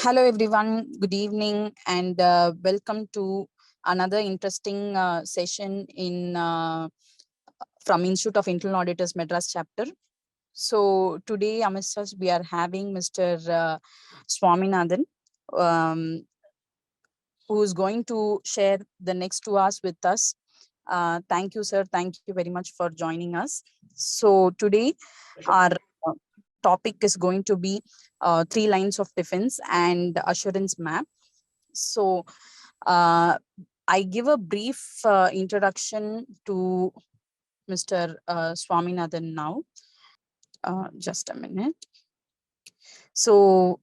Hello, everyone. Good evening, and welcome to another interesting session in from Institute of Internal Auditors Madras chapter. So today, amidst we are having Mr. Swaminathan, um, who is going to share the next 2 hours with us. Thank you, sir. Thank you very much for joining us. So today, our uh, topic is going to be 3 lines of defense and assurance map. So I give a brief introduction to Mr. Swaminathan now. Just a minute. So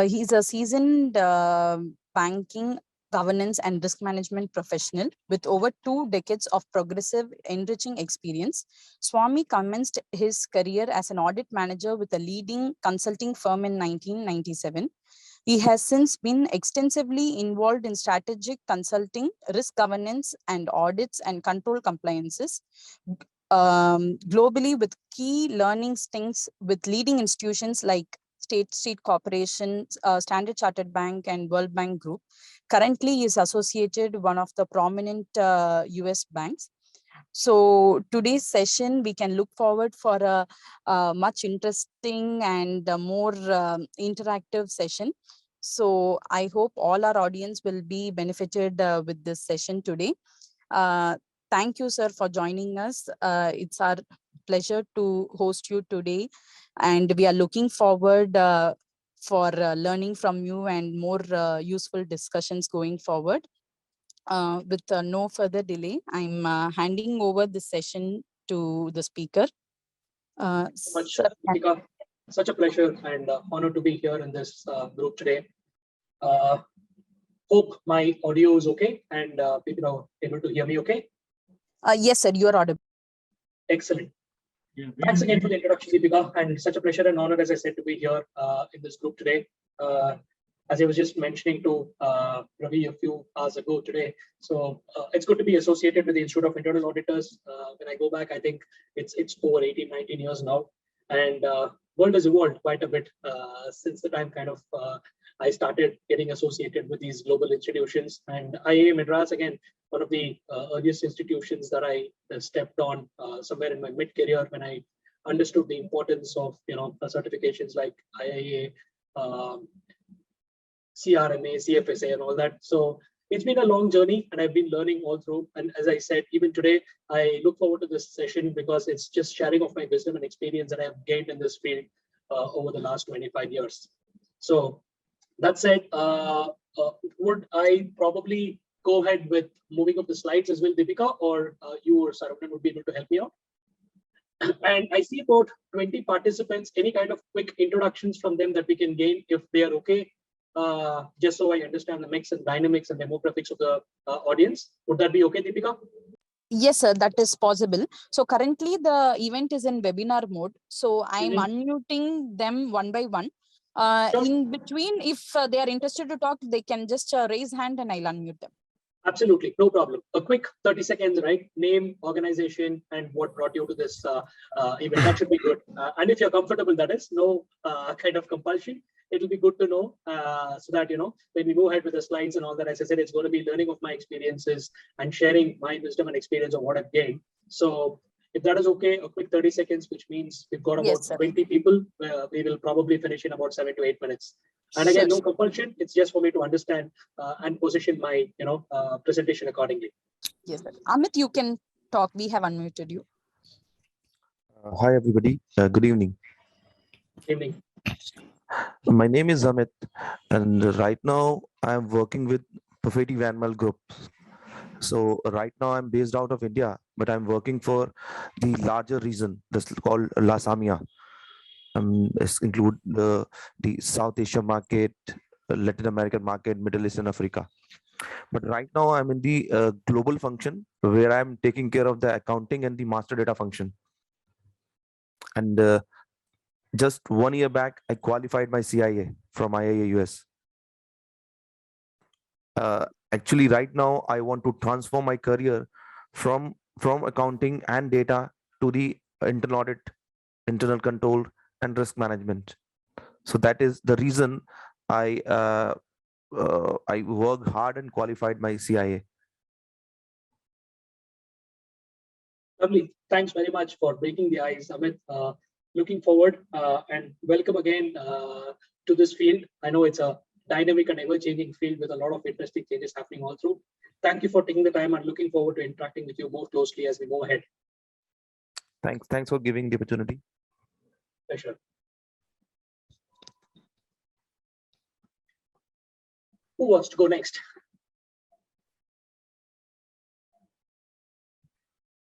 he's a seasoned banking, governance and risk management professional with over 2 decades of progressive enriching experience. Swami commenced his career as an audit manager with a leading consulting firm in 1997. He has since been extensively involved in strategic consulting, risk governance and audits and control compliances globally, with key learning stints with leading institutions like State Street Corporation, Standard Chartered Bank and World Bank Group. Currently, he is associated one of the prominent US banks. So today's session, we can look forward for a much interesting and more interactive session. So I hope all our audience will be benefited with this session today. Uh, thank you, sir, for joining us. It's our pleasure to host you today, and we are looking forward for learning from you and more useful discussions going forward. With no further delay, I'm handing over the session to the speaker. Much, Sir, Deepika. Such a pleasure and honor to be here in this group today. Hope my audio is okay and people are able to hear me okay. yes, sir, you are audible. Excellent. Thanks again for the introduction, Deepika, and such a pleasure and honor, as I said, to be here in this group today. As I was just mentioning to Ravi a few hours ago today, so it's good to be associated with the Institute of Internal Auditors. When I go back, I think it's over 18, 19 years now, and world has evolved quite a bit since the time kind of I started getting associated with these global institutions. And IIA Madras, again, one of the earliest institutions that I stepped on somewhere in my mid-career when I understood the importance of certifications like IIA, CRMA, CFSA, and all that. So it's been a long journey, and I've been learning all through. And as I said, even today, I look forward to this session because it's just sharing of my wisdom and experience that I have gained in this field over the last 25 years. So that said, would I probably go ahead with moving up the slides as well, Deepika, or you or Saravanan would be able to help me out? And I see about 20 participants. Any kind of quick introductions from them that we can gain if they are okay, just so I understand the mix and dynamics and demographics of the audience. Would that be okay, Deepika? Yes, sir, that is possible. So currently the event is in webinar mode. So I'm unmuting them one by one. Sure. In between, if they are interested to talk, they can just raise hand and I'll unmute them. Absolutely, no problem. A quick 30 seconds, right? Name, organization, and what brought you to this event. That should be good. And if you're comfortable, that is no kind of compulsion. It'll be good to know so that, when we move ahead with the slides and all that, as I said, it's going to be learning of my experiences and sharing my wisdom and experience of what I've gained. So if that is okay, a quick 30 seconds, which means we've got about 20 people. We will probably finish in about 7 to 8 minutes. And again, no compulsion. It's just for me to understand and position my, presentation accordingly. Yes, sir. Amit, you can talk. We have unmuted you. Hi, everybody. Good evening. Evening. My name is Amit, and right now I'm working with Perfetti Vanmal Group. So right now I'm based out of India, but I'm working for the larger region that's called La Samia. This include the South Asia market, Latin American market, Middle East and Africa. But right now I'm in the global function where I'm taking care of the accounting and the master data function. And just 1 year back, I qualified my CIA from IIA US. Actually, right now, I want to transform my career from accounting and data to the internal audit, internal control, and risk management. So that is the reason I worked hard and qualified my CIA. Lovely. Thanks very much for breaking the ice, Amit. Looking forward and welcome again to this field. I know it's a dynamic and ever-changing field with a lot of interesting changes happening all through. Thank you for taking the time and looking forward to interacting with you more closely as we move ahead. Thanks for giving the opportunity. Pleasure. Who wants to go next?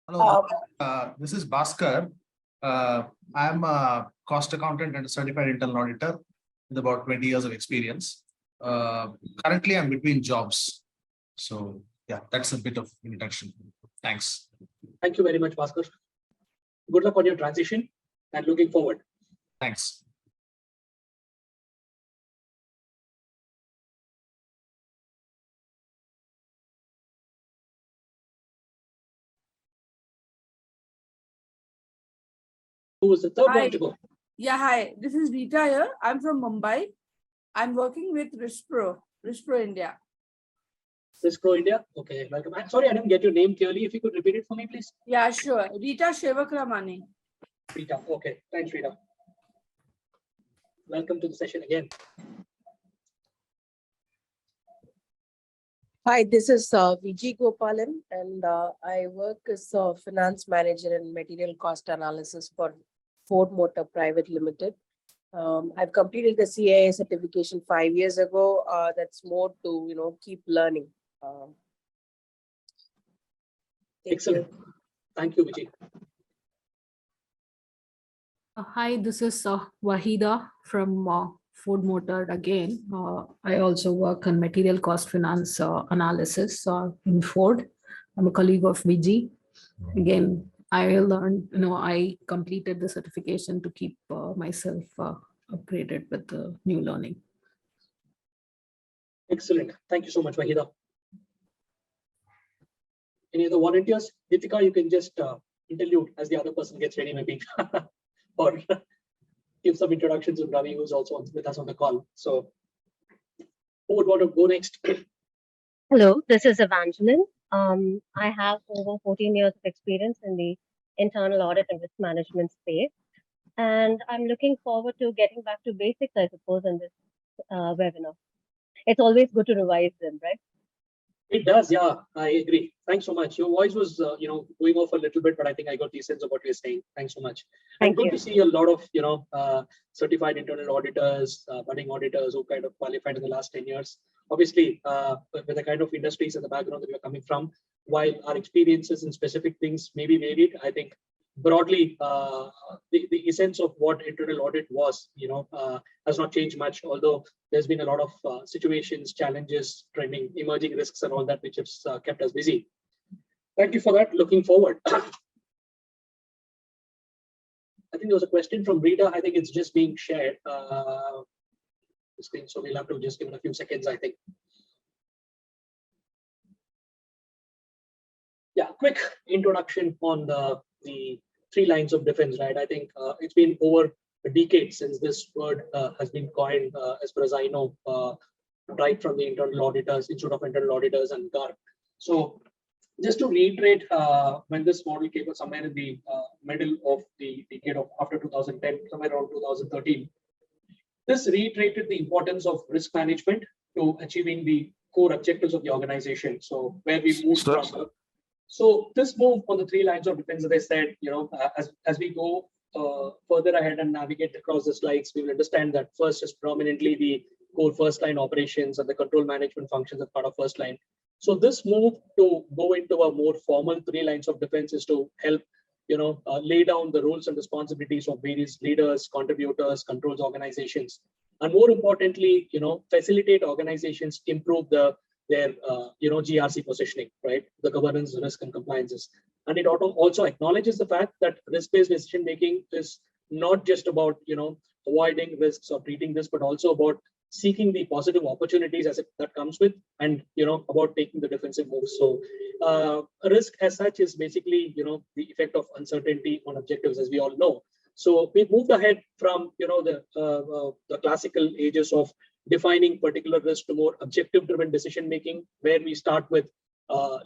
Hello, this is Bhaskar. I'm a cost accountant and a certified internal auditor with about 20 years of experience. Currently, I'm between jobs. So yeah, that's a bit of introduction. Thanks. Thank you very much, Bhaskar. Good luck on your transition and looking forward. Thanks. Who was the third Hi. one to go? Yeah, hi. This is Rita here. I'm from Mumbai. I'm working with Rispro India. Rispro India. Okay, welcome. I'm sorry, I didn't get your name clearly. If you could repeat it for me, please. Yeah, sure. Rita Shevakramani. Rita. Okay, thanks, Rita. Welcome to the session again. Hi, this is Vijay Gopalan, and I work as a finance manager and material cost analysis for Ford Motor Private Limited. I've completed the CIA certification 5 years ago. That's more to keep learning. Excellent. Thank you, Vijay. Hi, this is Wahida from Ford Motor again. I also work on material cost finance analysis in Ford. I'm a colleague of Vijay. Again, I learned, I completed the certification to keep myself upgraded with the new learning. Excellent. Thank you so much, Wahida. Any other volunteers? Deepika, you can just interlude as the other person gets ready, maybe, or give some introductions to Ravi, who's also with us on the call. So, who would want to go next? Hello, this is Evangeline. I have over 14 years of experience in the internal audit and risk management space. And I'm looking forward to getting back to basics, I suppose, in this webinar. It's always good to revise them, right? It does, yeah, I agree. Thanks so much. Your voice was, going off a little bit, but I think I got the sense of what you're saying. Thanks so much. And good to see a lot of, certified internal auditors, budding auditors who kind of qualified in the last 10 years. Obviously, with the kind of industries and the background that we're coming from, while our experiences in specific things may be varied, I think broadly, the essence of what internal audit was, has not changed much, although there's been a lot of situations, challenges, trending, emerging risks and all that, which has kept us busy. Thank you for that. Looking forward. I think there was a question from Rita. I think it's just being shared. Screen, so we'll have to just give it a few seconds, I think. Yeah, quick introduction on the 3 lines of defense, right? I think it's been over a decade since this word has been coined, as far as I know, right from the internal auditors, Institute of Internal Auditors and GARP. So just to reiterate, when this model came somewhere in the middle of the decade of after 2010, somewhere around 2013, this reiterated the importance of risk management to achieving the core objectives of the organization. So where we moved from. So this move on the 3 lines of defense, as I said, as we go further ahead and navigate across the slides, we will understand that first is prominently the core first line operations and the control management functions as part of first line. So this move to go into a more formal 3 lines of defense is to help, lay down the roles and responsibilities of various leaders, contributors, controls organizations, and more importantly, facilitate organizations improve their GRC positioning, right? The governance, risk, and compliances. And it also acknowledges the fact that risk-based decision making is not just about avoiding risks or treating this, but also about seeking the positive opportunities that comes with, and about taking the defensive moves. So risk as such is basically the effect of uncertainty on objectives, as we all know. So we moved ahead from the classical ages of defining particular risk to more objective-driven decision making, where we start with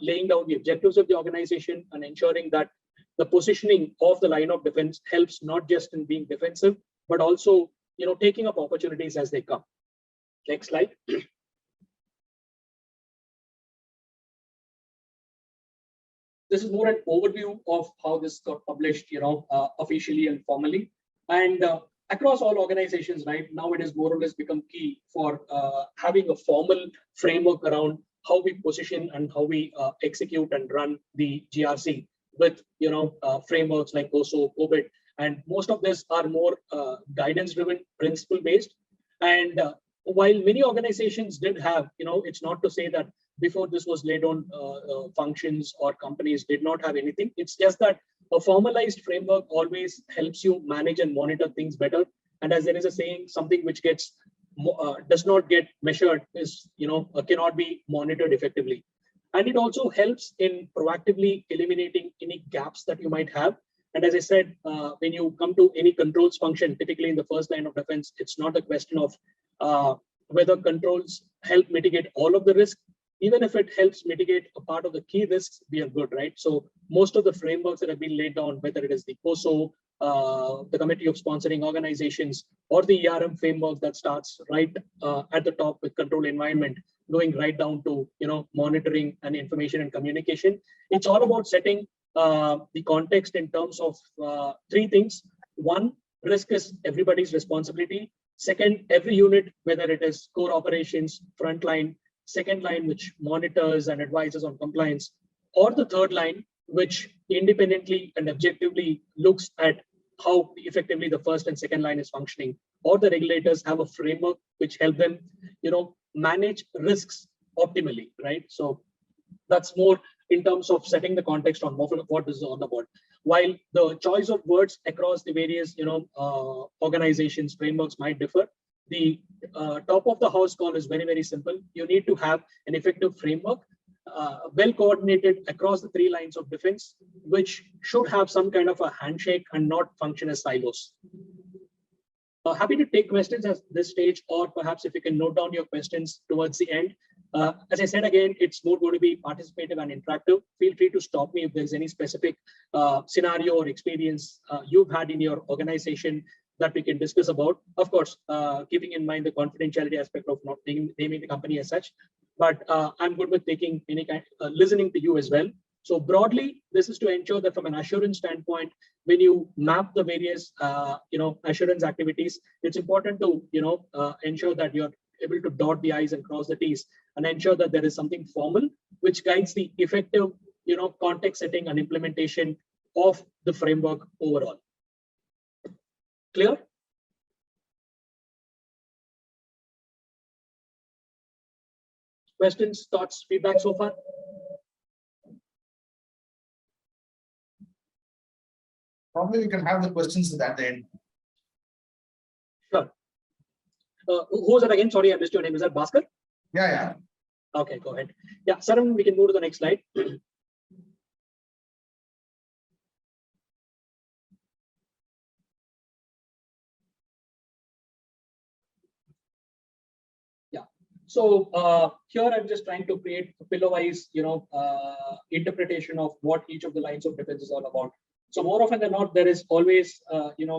laying down the objectives of the organization and ensuring that the positioning of the line of defense helps not just in being defensive, but also taking up opportunities as they come. Next slide. This is more an overview of how this got published, officially and formally. And across all organizations, right now, it has more or less become key for having a formal framework around how we position and how we execute and run the GRC with frameworks like COSO, COBIT, and most of this are more guidance-driven, principle-based. And while many organizations did have, it's not to say that before this was laid on, functions or companies did not have anything. It's just that a formalized framework always helps you manage and monitor things better. And as there is a saying, something which gets does not get measured is cannot be monitored effectively. And it also helps in proactively eliminating any gaps that you might have. And as I said, when you come to any controls function, typically in the first line of defense, it's not a question of whether controls help mitigate all of the risk. Even if it helps mitigate a part of the key risks, we are good, right? So most of the frameworks that have been laid down, whether it is the COSO, the Committee of Sponsoring Organizations, or the ERM framework that starts right at the top with control environment, going right down to monitoring and information and communication. It's all about setting the context in terms of three things. One, risk is everybody's responsibility. Second, every unit, whether it is core operations, frontline, second line, which monitors and advises on compliance, or the third line, which independently and objectively looks at how effectively the first and second line is functioning, or the regulators have a framework which help them, manage risks optimally, right? So that's more in terms of setting the context on what this is all about. While the choice of words across the various, organizations, frameworks might differ, the top of the house call is very, very simple. You need to have an effective framework, well coordinated across the three lines of defense, which should have some kind of a handshake and not function as silos. Happy to take questions at this stage, or perhaps if you can note down your questions towards the end. As I said, again, it's more going to be participative and interactive. Feel free to stop me if there's any specific scenario or experience you've had in your organization that we can discuss about. Of course, keeping in mind the confidentiality aspect of not naming the company as such, but I'm good with taking any kind, listening to you as well. So broadly, this is to ensure that from an assurance standpoint, when you map the various, assurance activities, it's important to, ensure that you're able to dot the I's and cross the T's and ensure that there is something formal which guides the effective, context setting and implementation of the framework overall. Clear? Questions, thoughts, feedback so far? Probably we can have the questions at the end. Sure. Who was that again? Sorry, I missed your name. Is that Bhaskar? Yeah. Okay, go ahead. Yeah, Saran, we can move to the next slide. So here I'm just trying to create a pillar-wise, interpretation of what each of the lines of defense is all about. So more often than not, there is always,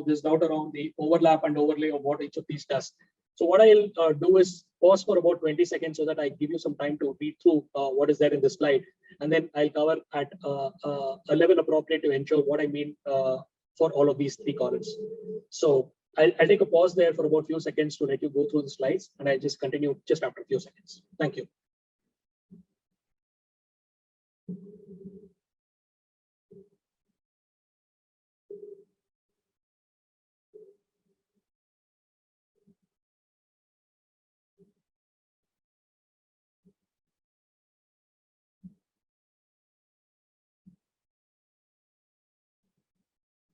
this doubt around the overlap and overlay of what each of these does. So what I'll do is pause for about 20 seconds so that I give you some time to read through what is there in the slide, and then I'll cover at a level appropriate to ensure what I mean for all of these three columns. So I'll take a pause there for about a few seconds to let you go through the slides, and I'll just continue just after a few seconds. Thank you.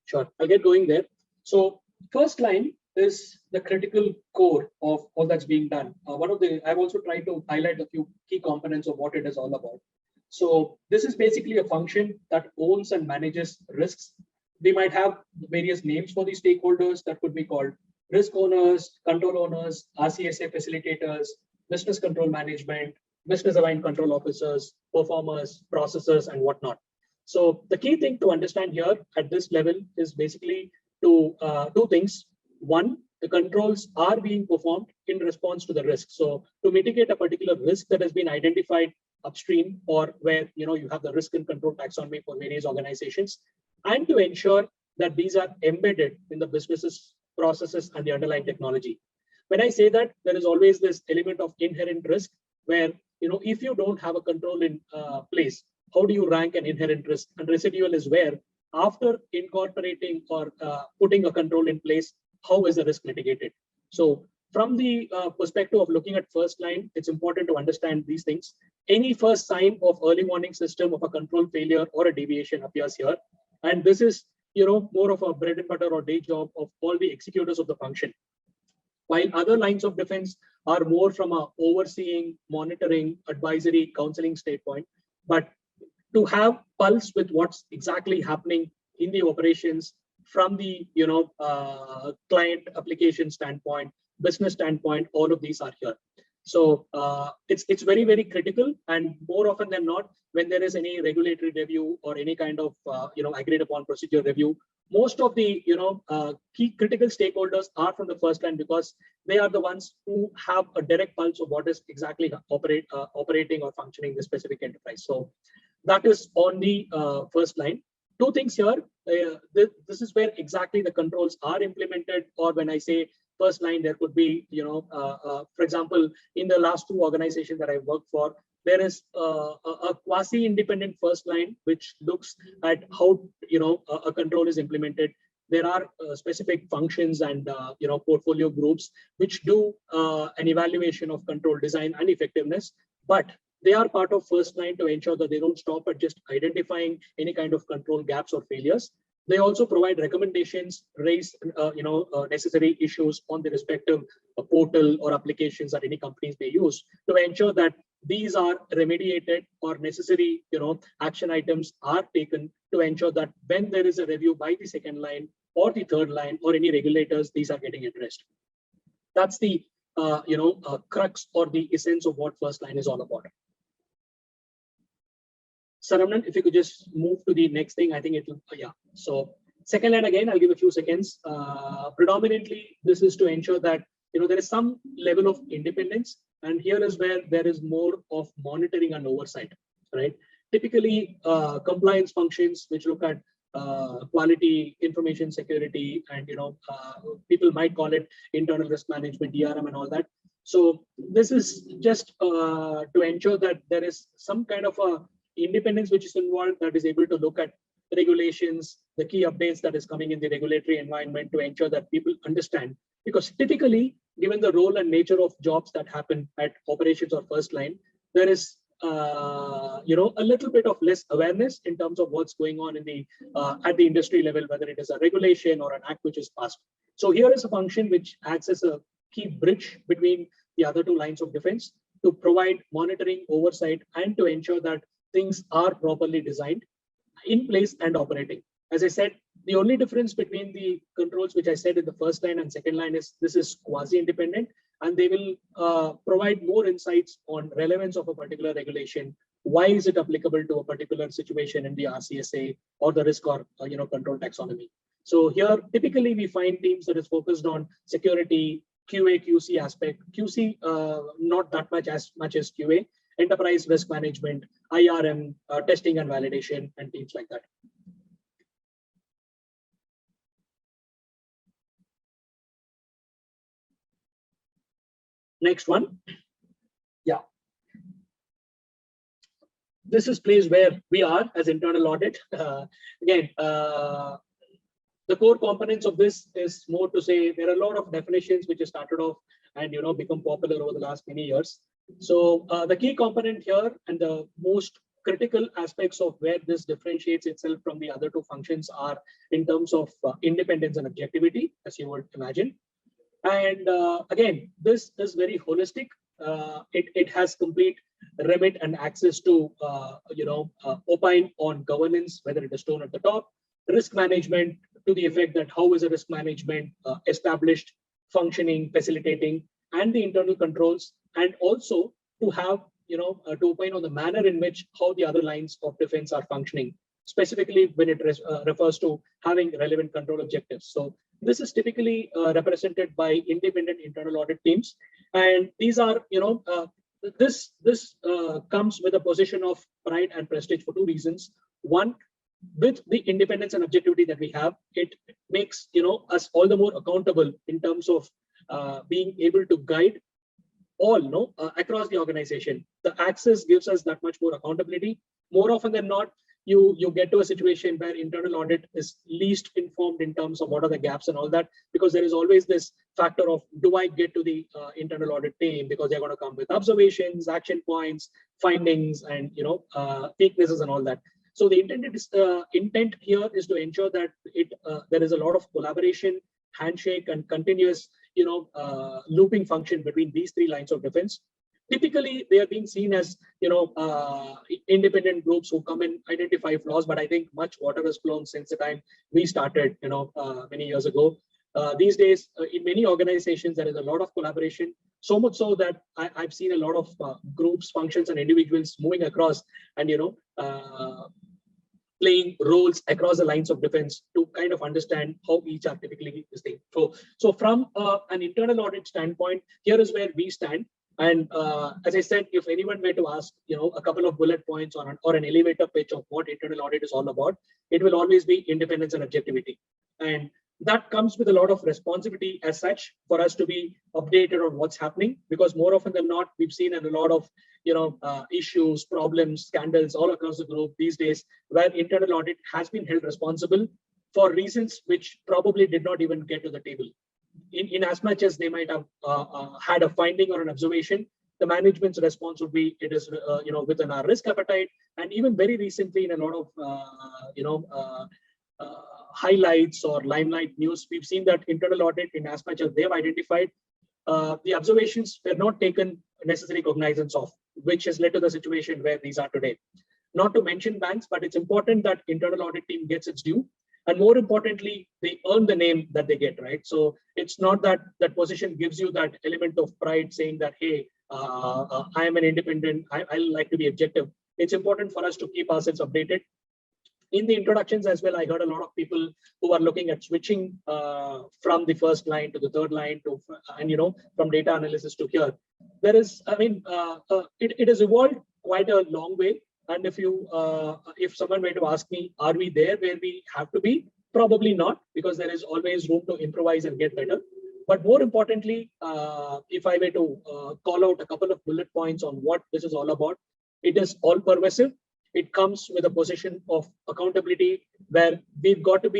Sure, I'll get going there. So first line is the critical core of all that's being done. I've also tried to highlight a few key components of what it is all about. So this is basically a function that owns and manages risks we might have various names for these stakeholders that could be called risk owners, control owners, RCSA facilitators, business control management, business aligned control officers, performers, processors, and whatnot. So the key thing to understand here at this level is basically two things. One, the controls are being performed in response to the risk. So to mitigate a particular risk that has been identified upstream, or where you have the risk and control taxonomy for various organizations, and to ensure that these are embedded in the business's processes and the underlying technology. When I say that, there is always this element of inherent risk where, if you don't have a control in place, how do you rank an inherent risk? And residual is where, after incorporating or putting a control in place, how is the risk mitigated? So from the perspective of looking at first line, it's important to understand these things. Any first sign of early warning system of a control failure or a deviation appears here. And this is, more of a bread and butter or day job of all the executors of the function. While other lines of defense are more from a overseeing, monitoring, advisory, counseling standpoint, but to have pulse with what's exactly happening in the operations from the client application standpoint, business standpoint, all of these are here. So it's very, very critical, and more often than not, when there is any regulatory review or any kind of agreed upon procedure review, most of the key critical stakeholders are from the first line, because they are the ones who have a direct pulse of what is exactly operating or functioning the specific enterprise. So that is on the first line. Two things here. This is where exactly the controls are implemented, or when I say first line, there could be, for example, in the last two organizations that I worked for, there is a quasi-independent first line, which looks at how, a control is implemented. There are specific functions and, portfolio groups, which do an evaluation of control design and effectiveness, but they are part of first line to ensure that they don't stop at just identifying any kind of control gaps or failures. They also provide recommendations, raise necessary issues on the respective portal or applications that any companies may use to ensure that these are remediated, or necessary action items are taken to ensure that when there is a review by the second line or the third line or any regulators, these are getting addressed. That's the crux or the essence of what first line is all about. Saramnan, if you could just move to the next thing, I think it will, yeah. So second line, again, I'll give a few seconds. Predominantly, this is to ensure that, there is some level of independence. And here is where there is more of monitoring and oversight, right? Typically, compliance functions, which look at quality, information security, and, people might call it internal risk management, DRM and all that. So this is just to ensure that there is some kind of a independence which is involved, that is able to look at regulations, the key updates that is coming in the regulatory environment, to ensure that people understand. Because typically, given the role and nature of jobs that happen at operations or first line, there is a little bit of less awareness in terms of what's going on in the at the industry level, whether it is a regulation or an act which is passed. So here is a function which acts as a key bridge between the other two lines of defense to provide monitoring, oversight, and to ensure that things are properly designed, in place, and operating. As I said, the only difference between the controls, which I said in the first line and second line, is this is quasi-independent, and they will provide more insights on relevance of a particular regulation. Why is it applicable to a particular situation in the RCSA or the risk or control taxonomy? So here, typically, we find teams that is focused on security, QA, QC aspect. QC, not that much as QA. Enterprise risk management, IRM, testing and validation, and things like that. Next one. Yeah. This is place where we are as internal audit. Again, the core components of this is more to say there are a lot of definitions which have started off and become popular over the last many years. So the key component here and the most critical aspects of where this differentiates itself from the other two functions are in terms of independence and objectivity, as you would imagine. And again, this is very holistic. It has complete remit and access to opine on governance, whether it is shown at the top, risk management to the effect that how is a risk management established, functioning, facilitating, and the internal controls, and also to have, to opine on the manner in which how the other lines of defense are functioning, specifically when it refers to having relevant control objectives. So this is typically represented by independent internal audit teams, and these are, this comes with a position of pride and prestige for two reasons. One, with the independence and objectivity that we have, it makes us all the more accountable in terms of being able to guide all across the organization. The access gives us that much more accountability. More often than not, you get to a situation where internal audit is least informed in terms of what are the gaps and all that, because there is always this factor of, do I get to the internal audit team because they're going to come with observations, action points, findings, and weaknesses and all that. So the intent here is to ensure that there is a lot of collaboration, handshake, and continuous looping function between these three lines of defense. Typically, they are being seen as independent groups who come and identify flaws, but I think much water has flown since the time we started many years ago. These days, in many organizations, there is a lot of collaboration, so much so that I've seen a lot of groups, functions, and individuals moving across and playing roles across the lines of defense to kind of understand how each are typically distinct. So from an internal audit standpoint, here is where we stand. And as I said, if anyone were to ask, a couple of bullet points or an elevator pitch of what internal audit is all about, it will always be independence and objectivity. And that comes with a lot of responsibility as such for us to be updated on what's happening, because more often than not, we've seen a lot of issues, problems, scandals all across the globe these days, where internal audit has been held responsible for reasons which probably did not even get to the table. In as much as they might have had a finding or an observation, the management's response would be, it is within our risk appetite. And even very recently, in a lot of highlights or limelight news, we've seen that internal audit, in as much as they've identified, the observations were not taken necessary cognizance of, which has led to the situation where these are today. Not to mention banks, but it's important that internal audit team gets its due. And more importantly, they earn the name that they get, right? So it's not that that position gives you that element of pride saying that, hey, I am an independent, I like to be objective. It's important for us to keep ourselves updated. In the introductions as well, I heard a lot of people who are looking at switching from the first line to the third line to, and from data analysis to here. There is, it has evolved quite a long way. And if someone were to ask me, are we there where we have to be? Probably not, because there is always room to improvise and get better. But more importantly, if I were to call out a couple of bullet points on what this is all about, it is all pervasive. It comes with a position of accountability where we've got to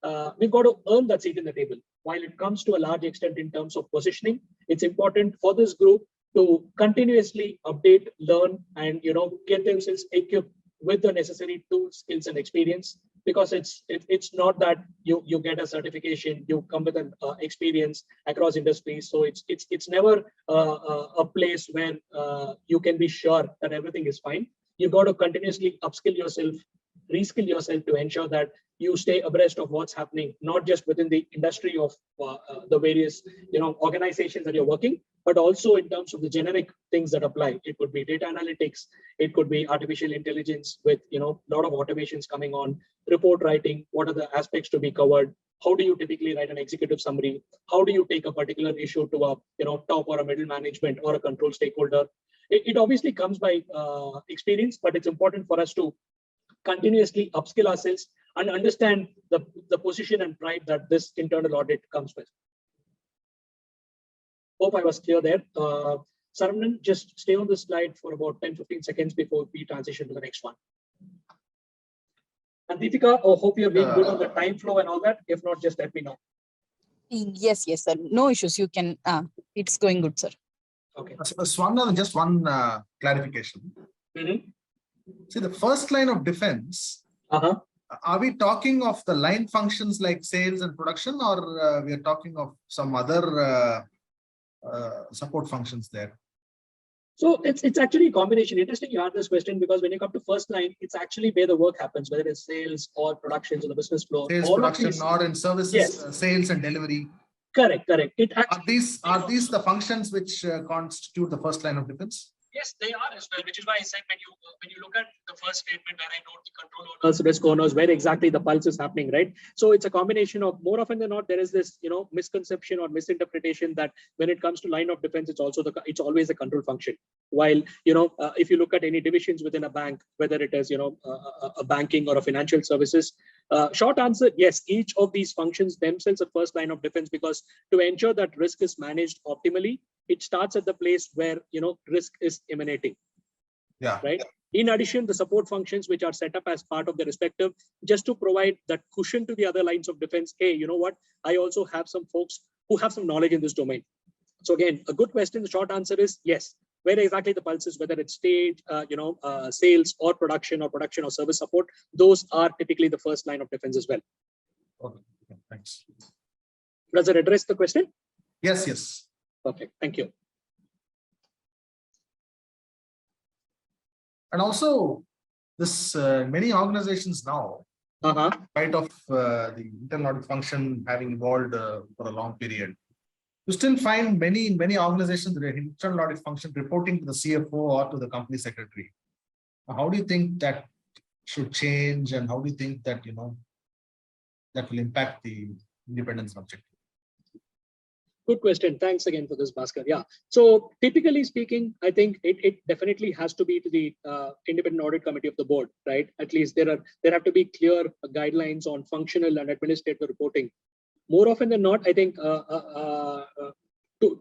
earn that seat in the table. While it comes to a large extent in terms of positioning, it's important for this group to continuously update, learn, and get themselves equipped with the necessary tools, skills, and experience. Because it's not that you get a certification, you come with an experience across industries. So it's never a place where you can be sure that everything is fine. You've got to continuously upskill yourself, reskill yourself to ensure that you stay abreast of what's happening, not just within the industry of the various organizations that you're working, but also in terms of the generic things that apply. It could be data analytics, it could be artificial intelligence with a lot of automations coming on, report writing, what are the aspects to be covered, how do you typically write an executive summary, how do you take a particular issue to a top or a middle management or a control stakeholder. It obviously comes by experience, but it's important for us to continuously upskill ourselves and understand the position and pride that this internal audit comes with. Hope I was clear there. Saravanan, just stay on this slide for about 10-15 seconds before we transition to the next one. And Deepika, I hope you're being good on the time flow and all that. If not, just let me know. Yes, sir. No issues. You can, it's going good, sir. Okay. Swaminathan, just one clarification. See, the first line of defense, are we talking of the line functions like sales and production, or we are talking of some other support functions there? So it's actually a combination. Interesting you had this question because when you come to first line, it's actually where the work happens, whether it's sales or productions or the business flow. Sales, all production, of these, or in services, yes, sales and delivery. correct. It Are actually, these the functions which constitute the first line of defense? yes, they are as well, which is why I said when you look at the first statement where I note the control owners, risk owners, where exactly the pulse is happening, right? So it's a combination of, more often than not, there is this misconception or misinterpretation that when it comes to line of defense, it's always a control function. While if you look at any divisions within a bank, whether it is a banking or a financial services, short answer, yes, each of these functions themselves are first line of defense, because to ensure that risk is managed optimally, it starts at the place where risk is emanating. Yeah. Right. In addition, the support functions which are set up as part of the respective, just to provide that cushion to the other lines of defense. Hey, you know what? I also have some folks who have some knowledge in this domain. So again, a good question. The short answer is yes. Where exactly the pulse is, whether it's stage, sales or production or service support, those are typically the first line of defense as well. Okay, thanks. Does it address the question? Yes, yes. Perfect. Thank you. And also, this many organizations now, in spite of the internal audit function having evolved for a long period, you still find many organizations the internal audit function reporting to the CFO or to the company secretary. How do you think that should change, and how do you think that that will impact the independence objective? Good question. Thanks again for this, Bhaskar. Yeah. So typically speaking, I think it definitely has to be to the independent audit committee of the board, right? At least there have to be clear guidelines on functional and administrative reporting. More often than not, I think to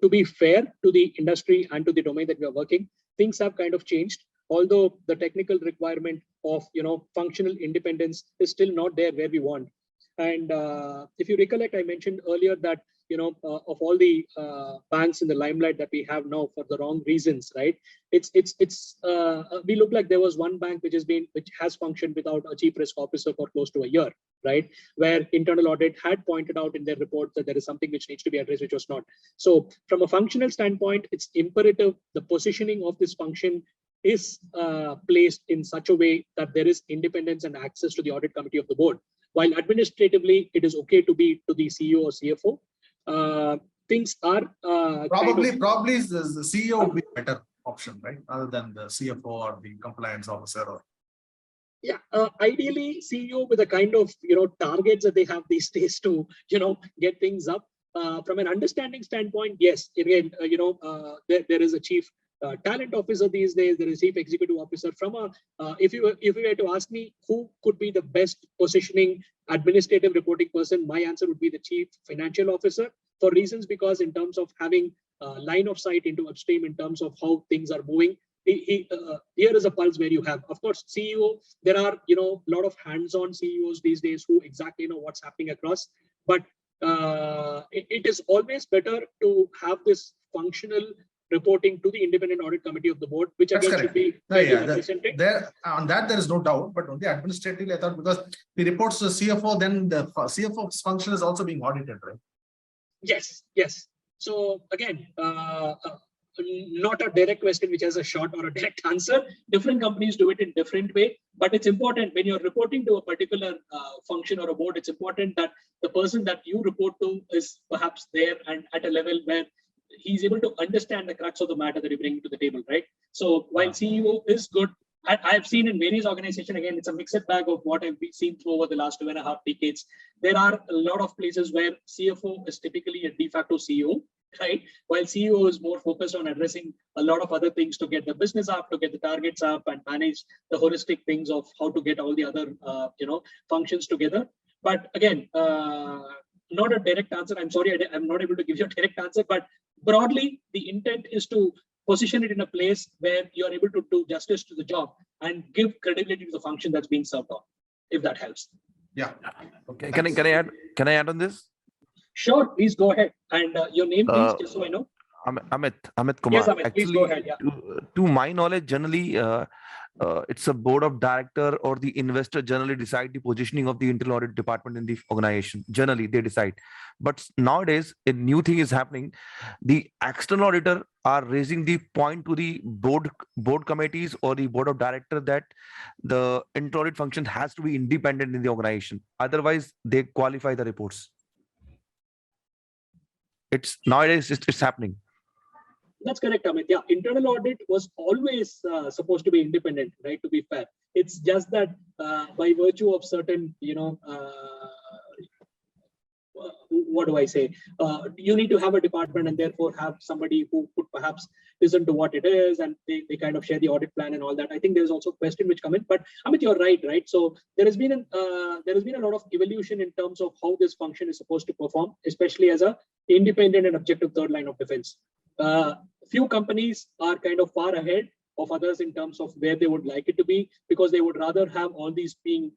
be fair to the industry and to the domain that we are working, things have kind of changed. Although the technical requirement of functional independence is still not there where we want. And if you recollect, I mentioned earlier that of all the banks in the limelight that we have now for the wrong reasons, right? We look like there was one bank which has functioned without a chief risk officer for close to a year, right? Where internal audit had pointed out in their report that there is something which needs to be addressed, which was not. So from a functional standpoint, it's imperative the positioning of this function is placed in such a way that there is independence and access to the audit committee of the board. While administratively, it is okay to be to the CEO or CFO. Things are probably the CEO would be a better option, right? Other than the CFO or the compliance officer. Or yeah, ideally CEO with the kind of targets that they have these days to get things up. From an understanding standpoint, yes, again, there is a chief talent officer these days. There is chief executive officer. From a if you were to ask me who could be the best positioning administrative reporting person, my answer would be the chief financial officer, for reasons because in terms of having line of sight into upstream in terms of how things are moving. Here is a pulse where you have, of course, CEO. There are a lot of hands-on CEOs these days who exactly know what's happening across, but it is always better to have this functional reporting to the independent audit committee of the board, which again should be represented. On that there is no doubt, but only administratively I thought, because the reports to the CFO, then the CFO's function is also being audited, right? Yes. So again, not a direct question which has a short or a direct answer. Different companies do it in different way, but it's important when you're reporting to a particular function or a board, it's important that the person that you report to is perhaps there and at a level where he's able to understand the crux of the matter that you bring to the table, right? So while CEO is good, I've seen in various organizations, again, it's a mixed bag of what I've seen through over the last 2.5 decades. There are a lot of places where CFO is typically a de facto CEO, right? While CEO is more focused on addressing a lot of other things to get the business up, to get the targets up, and manage the holistic things of how to get all the other functions together. But again, not a direct answer. I'm sorry, I'm not able to give you a direct answer, but broadly, the intent is to position it in a place where you're able to do justice to the job and give credibility to the function that's being served on, if that helps. Yeah. Okay. Can I add on this? Sure, please go ahead. And your name, please, just so I know. Amit Kumar. Yes, Amit, actually, please go ahead. Yeah. To my knowledge, generally, it's a board of director or the investor generally decide the positioning of the internal audit department in the organization. Generally, they decide. But nowadays, a new thing is happening. The external auditor are raising the point to the board committees or the board of director that the internal audit function has to be independent in the organization. Otherwise, they qualify the reports. It's nowadays it's happening. That's correct, Amit. Yeah, internal audit was always supposed to be independent, right? To be fair, it's just that by virtue of certain, what do I say? You need to have a department and therefore have somebody who could perhaps listen to what it is, and they kind of share the audit plan and all that. I think there's also a question which come in, but Amit, you're right? So there has been a lot of evolution in terms of how this function is supposed to perform, especially as a independent and objective third line of defense. Few companies are kind of far ahead of others in terms of where they would like it to be, because they would rather have all these being,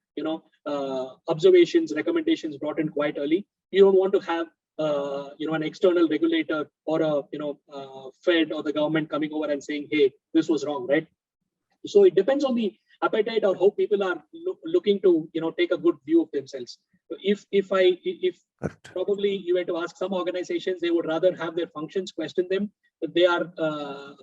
observations, recommendations brought in quite early. You don't want to have, an external regulator or a Fed or the government coming over and saying, hey, this was wrong, right? So it depends on the appetite or how people are looking to, take a good view of themselves. If probably you were to ask some organizations, they would rather have their functions question them. They are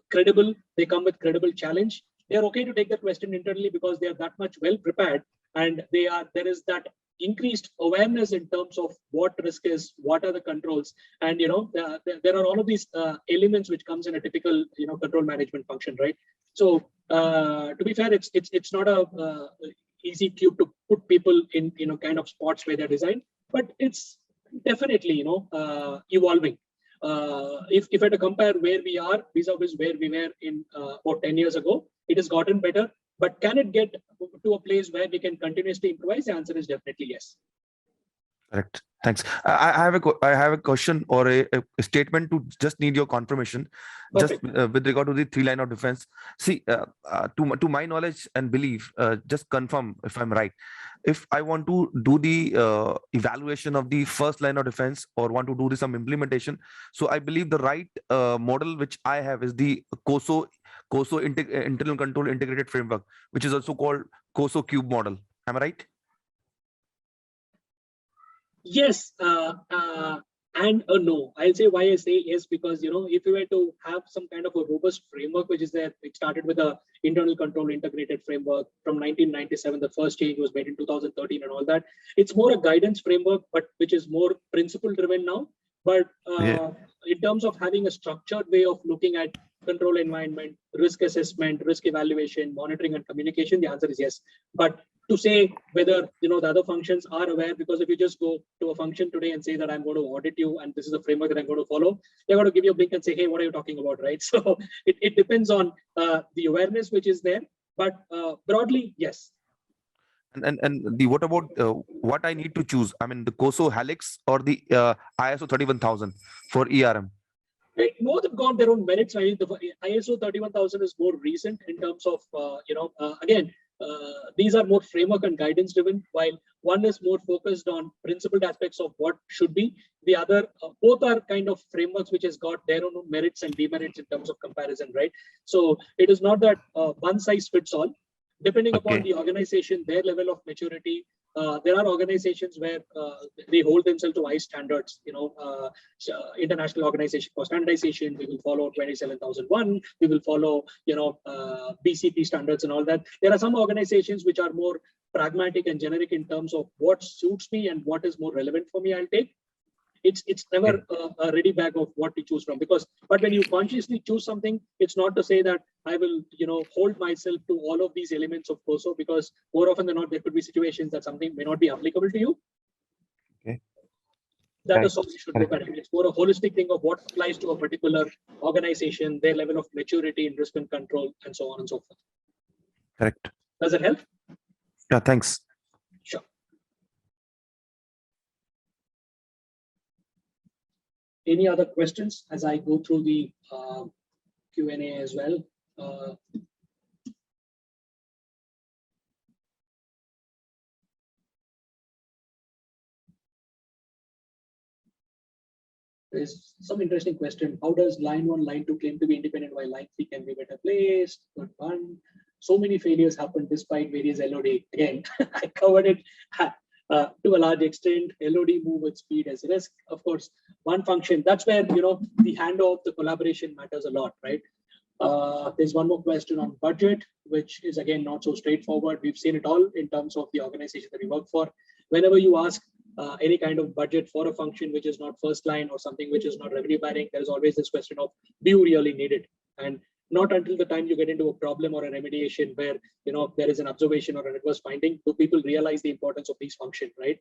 credible. They come with credible challenge. They are okay to take that question internally because they are that much well prepared, and there is that increased awareness in terms of what risk is, what are the controls, and there are all of these elements which comes in a typical control management function, right? So to be fair, it's not a easy cube to put people in kind of spots where they're designed, but it's definitely evolving. If I had to compare where we are vis-a-vis where we were in about 10 years ago, it has gotten better. But can it get to a place where we can continuously improvise? The answer is definitely yes. Correct. Thanks. I have a question or a statement to just need your confirmation. Perfect. Just with regard to the three line of defense. See, to my knowledge and belief, just confirm if I'm right. If I want to do the evaluation of the first line of defense or want to do some implementation, so I believe the right model which I have is the COSO internal control integrated framework, which is also called COSO cube model. Am I right? Yes, and a no. I'll say why I say yes, because if you were to have some kind of a robust framework, which is there, it started with a internal control integrated framework from 1997. The first change was made in 2013 and all that. It's more a guidance framework, but which is more principle driven now. But in terms of having a structured way of looking at control environment, risk assessment, risk evaluation, monitoring and communication, the answer is yes. But to say whether the other functions are aware, because if you just go to a function today and say that I'm going to audit you and this is the framework that I'm going to follow, they're going to give you a blink and say, hey, what are you talking about, right? So it depends on the awareness which is there, but broadly, yes. And the what about what I need to choose? I mean, the COSO Helix or the ISO 31000 for ERM? Right. Both have got their own merits. I mean, the ISO 31000 is more recent in terms of, again, these are more framework and guidance driven, while one is more focused on principled aspects of what should be. The other, both are kind of frameworks which has got their own merits and demerits in terms of comparison, right? So it is not that one size fits all. Depending upon the organization, their level of maturity, there are organizations where they hold themselves to high standards, International Organization for Standardization, we will follow 27001, we will follow, BCP standards and all that. There are some organizations which are more pragmatic and generic in terms of what suits me and what is more relevant for me, I'll take. It's never a ready bag of what to choose from, but when you consciously choose something, it's not to say that I will, hold myself to all of these elements of COSO, because more often than not, there could be situations that something may not be applicable to you. Okay. That is how we should look at it. It's more a holistic thing of what applies to a particular organization, their level of maturity in risk and control, and so on and so forth. Correct. Does it help? Yeah, thanks. Sure. Any other questions as I go through the Q&A as well? There's some interesting question. How does line 1, line 2 claim to be independent while line 3 can be better placed? Good one. So many failures happen despite various LOD. Again, I covered it to a large extent. LOD move with speed as risk. Of course, one function. That's where, the handoff, the collaboration matters a lot, right? There's one more question on budget, which is again not so straightforward. We've seen it all in terms of the organization that we work for. Whenever you ask any kind of budget for a function which is not first line or something which is not revenue bearing, there is always this question of, do you really need it? And not until the time you get into a problem or a remediation where there is an observation or an adverse finding do people realize the importance of these functions, right?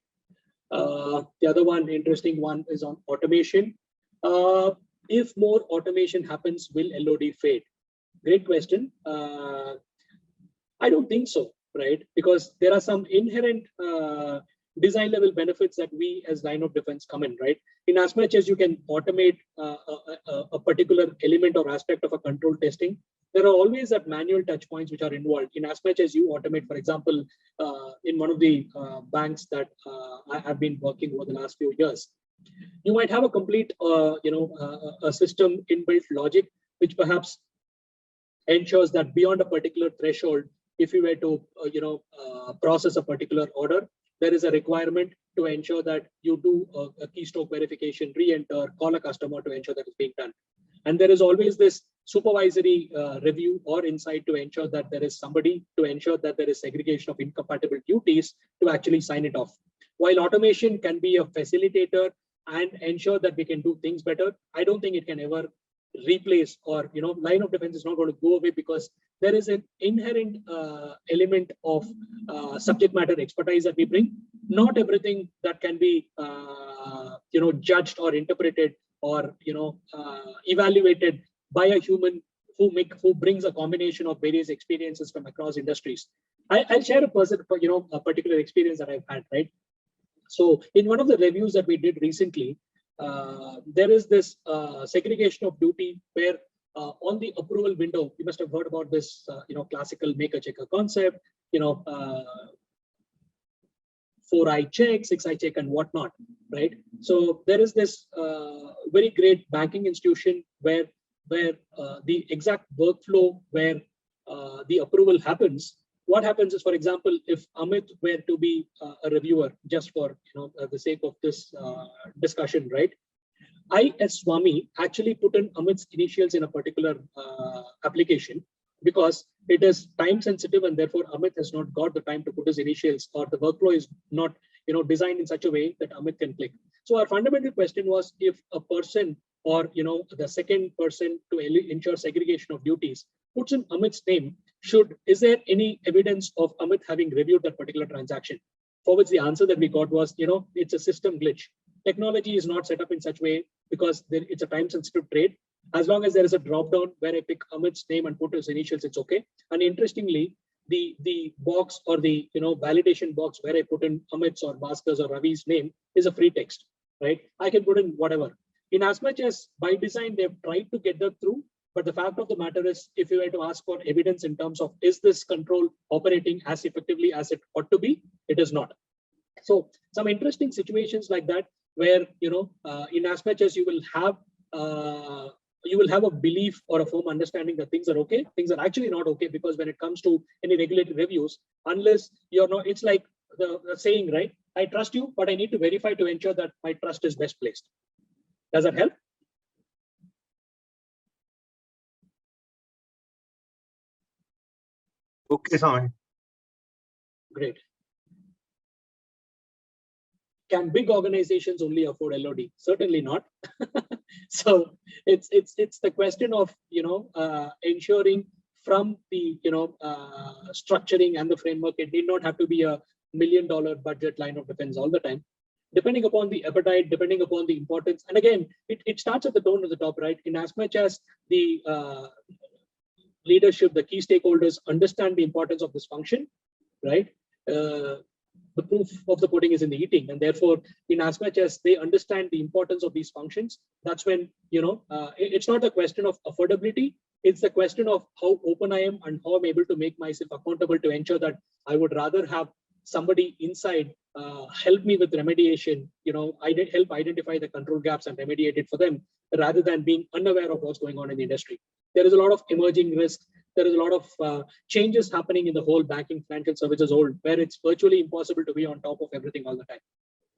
The other one, interesting one, is on automation. If more automation happens, will LOD fade? Great question. I don't think so, right? Because there are some inherent design level benefits that we as line of defense come in, right? In as much as you can automate a particular element or aspect of a control testing, there are always that manual touch points which are involved. In as much as you automate, for example, in one of the banks that I have been working over the last few years, you might have a complete, a system inbuilt logic, which perhaps ensures that beyond a particular threshold, if you were to, process a particular order, there is a requirement to ensure that you do a keystroke verification, re-enter, call a customer to ensure that it's being done. And there is always this supervisory review or insight to ensure that there is somebody to ensure that there is segregation of incompatible duties to actually sign it off. While automation can be a facilitator and ensure that we can do things better, I don't think it can ever replace or, line of defense is not going to go away because there is an inherent element of subject matter expertise that we bring. Not everything that can be, judged or interpreted or, evaluated by a human who brings a combination of various experiences from across industries. I'll share a particular experience that I've had, right? So in one of the reviews that we did recently, there is this segregation of duty where on the approval window, you must have heard about this, classical maker-checker concept, 4-eye check, 6-eye check and whatnot, right? So there is this very great banking institution where the exact workflow where the approval happens. What happens is, for example, if Amit were to be a reviewer, just for the sake of this discussion, right? I, as Swami, actually put in Amit's initials in a particular application because it is time sensitive and therefore Amit has not got the time to put his initials, or the workflow is not designed in such a way that Amit can click. So our fundamental question was, if a person or the second person to ensure segregation of duties puts in Amit's name, is there any evidence of Amit having reviewed that particular transaction? For which the answer that we got was, it's a system glitch. Technology is not set up in such way because it's a time sensitive trade. As long as there is a drop down where I pick Amit's name and put his initials, it's okay. And interestingly, the box or the validation box where I put in Amit's or Bhaskar's or Ravi's name is a free text, right? I can put in whatever. In as much as by design they've tried to get that through, but the fact of the matter is, if you were to ask for evidence in terms of is this control operating as effectively as it ought to be, it is not. So some interesting situations like that, where in as much as you will have a belief or a firm understanding that things are okay, things are actually not okay, because when it comes to any regulatory reviews, unless you're not, it's like the saying, right? I trust you, but I need to verify to ensure that my trust is best placed. Does that help? Okay, Swami. Great. Can big organizations only afford LOD? Certainly not. So it's the question of ensuring from the structuring and the framework. It need not have to be $1 million budget line of defense all the time. Depending upon the appetite, depending upon the importance, and again, it starts at the tone of the top, right? In as much as the leadership, the key stakeholders understand the importance of this function, right? The proof of the pudding is in the eating, and therefore, in as much as they understand the importance of these functions, that's when it's not a question of affordability. It's the question of how open I am and how I'm able to make myself accountable to ensure that I would rather have somebody inside help me with remediation. Help identify the control gaps and remediate it for them, rather than being unaware of what's going on in the industry. There is a lot of emerging risks. There is a lot of changes happening in the whole banking financial services world, where it's virtually impossible to be on top of everything all the time,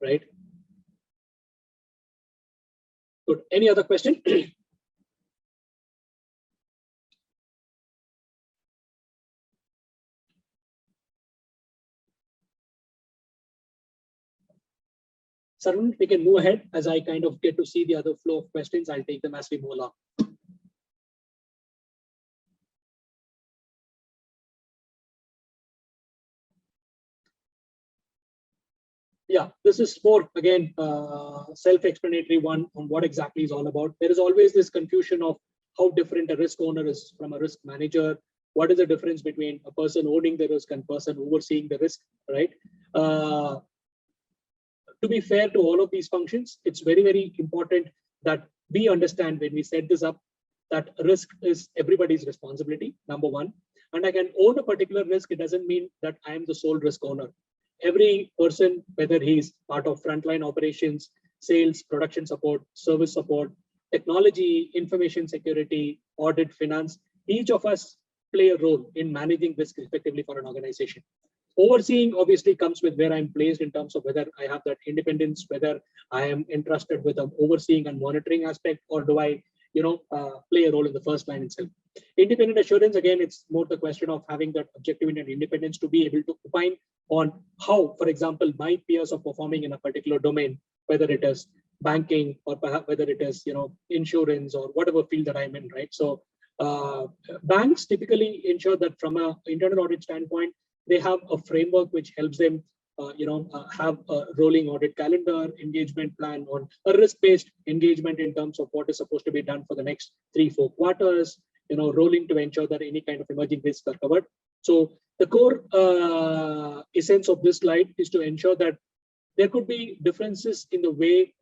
right? Good. Any other question? Sarun, we can move ahead as I kind of get to see the other flow of questions. I'll take them as we move along. Yeah, this is more, again, self-explanatory one on what exactly is all about. There is always this confusion of how different a risk owner is from a risk manager. What is the difference between a person owning the risk and person overseeing the risk, right? To be fair to all of these functions, it's very, very important that we understand when we set this up that risk is everybody's responsibility, number one. And I can own a particular risk. It doesn't mean that I am the sole risk owner. Every person, whether he's part of frontline operations, sales, production support, service support, technology, information security, audit, finance, each of us play a role in managing risk effectively for an organization. Overseeing obviously comes with where I'm placed in terms of whether I have that independence, whether I am entrusted with an overseeing and monitoring aspect, or do I, play a role in the first line itself. Independent assurance, again, it's more the question of having that objectivity and independence to be able to opine on how, for example, my peers are performing in a particular domain, whether it is banking or perhaps whether it is, insurance or whatever field that I'm in, right? So banks typically ensure that from an internal audit standpoint, they have a framework which helps them have a rolling audit calendar, engagement plan on a risk-based engagement in terms of what is supposed to be done for the next 3-4 quarters, rolling to ensure that any kind of emerging risks are covered. So the core essence of this slide is to ensure that there could be differences in the way,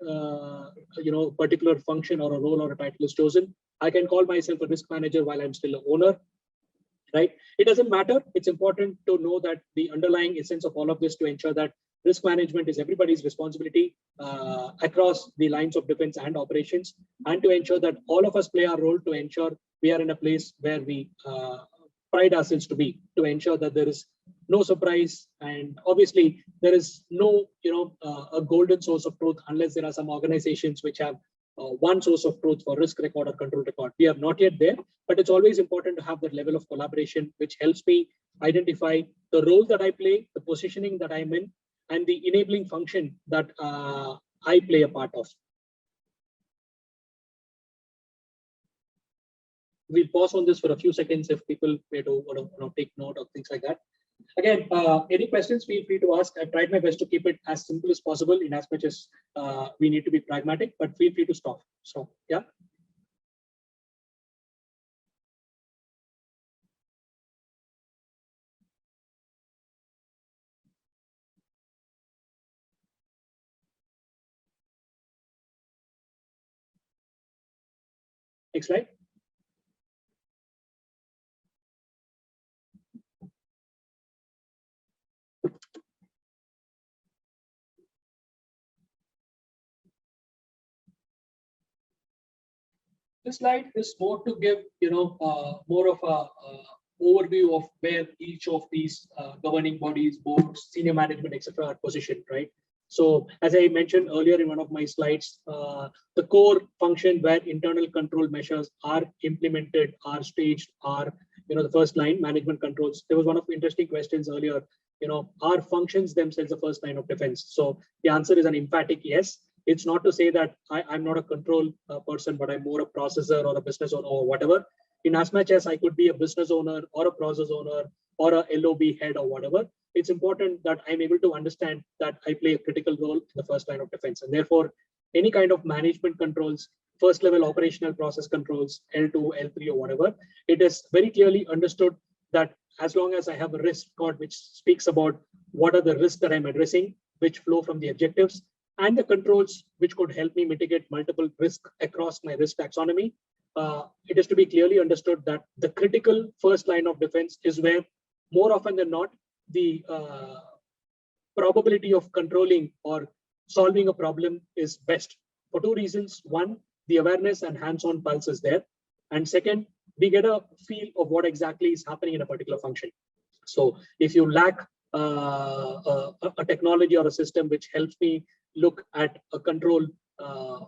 particular function or a role or a title is chosen. I can call myself a risk manager while I'm still an owner. Right? It doesn't matter. It's important to know that the underlying essence of all of this to ensure that risk management is everybody's responsibility across the lines of defense and operations, and to ensure that all of us play our role to ensure we are in a place where we pride ourselves to be, to ensure that there is no surprise. And obviously there is no, a golden source of truth unless there are some organizations which have one source of truth for risk record or control record. We are not yet there, but it's always important to have that level of collaboration, which helps me identify the role that I play, the positioning that I'm in, and the enabling function that I play a part of. We'll pause on this for a few seconds if people may want to take note of things like that. Again, any questions, feel free to ask. I've tried my best to keep it as simple as possible in as much as we need to be pragmatic, but feel free to stop. So, yeah. Next slide. This slide is more to give, more of a overview of where each of these governing bodies, boards, senior management, etc., are positioned, right? So, as I mentioned earlier in one of my slides, the core function where internal control measures are implemented, are staged, are, the first line management controls. There was one of the interesting questions earlier, are functions themselves the first line of defense? So the answer is an emphatic yes. It's not to say that I'm not a control person, but I'm more a processor or a business owner or whatever. In as much as I could be a business owner or a process owner or a LOB head or whatever, it's important that I'm able to understand that I play a critical role in the first line of defense. And therefore, any kind of management controls, first level operational process controls, L2, L3 or whatever, it is very clearly understood that as long as I have a risk record which speaks about what are the risks that I'm addressing, which flow from the objectives, and the controls which could help me mitigate multiple risks across my risk taxonomy, it is to be clearly understood that the critical first line of defense is where more often than not, the probability of controlling or solving a problem is best for two reasons. One, the awareness and hands-on pulse is there. And second, we get a feel of what exactly is happening in a particular function. So if you lack a technology or a system which helps me look at a control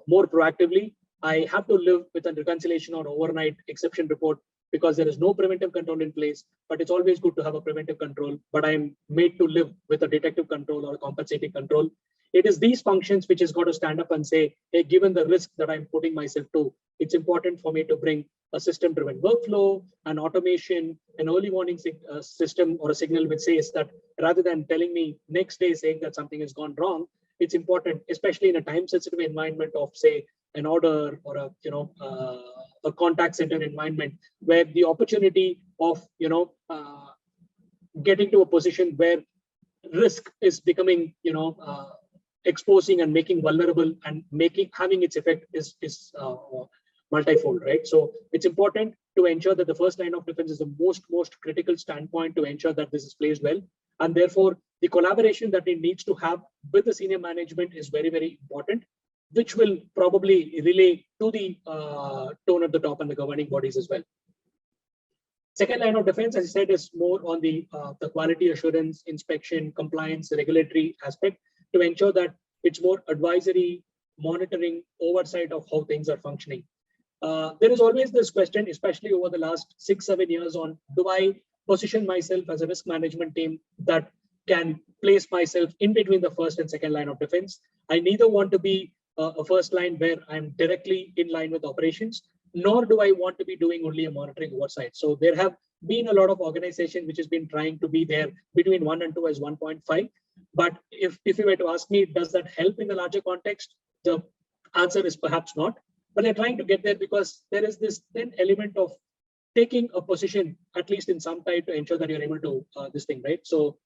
more proactively, I have to live with a reconciliation or overnight exception report because there is no preventive control in place, but it's always good to have a preventive control, but I'm made to live with a detective control or a compensating control. It is these functions which has got to stand up and say, hey, given the risk that I'm putting myself to, it's important for me to bring a system-driven workflow, an automation, an early warning system or a signal which says that rather than telling me next day saying that something has gone wrong, it's important, especially in a time-sensitive environment of, say, an order or a contact center environment, where the opportunity of getting to a position where risk is becoming exposing and making vulnerable and having its effect is multifold, right? So it's important to ensure that the first line of defense is the most critical standpoint to ensure that this is placed well, and therefore the collaboration that it needs to have with the senior management is very, very important, which will probably relay to the tone at the top and the governing bodies as well. Second line of defense, as I said, is more on the quality assurance, inspection, compliance, regulatory aspect to ensure that it's more advisory, monitoring, oversight of how things are functioning. There is always this question, especially over the last 6-7 years, on do I position myself as a risk management team that can place myself in between the first and second line of defense. I neither want to be a first line where I'm directly in line with operations, nor do I want to be doing only a monitoring oversight. So there have been a lot of organization which has been trying to be there between 1 and 2 as 1.5. But if you were to ask me, does that help in the larger context? The answer is perhaps not. But they're trying to get there because there is this thin element of taking a position, at least in some type, to ensure that you're able to this thing, right? So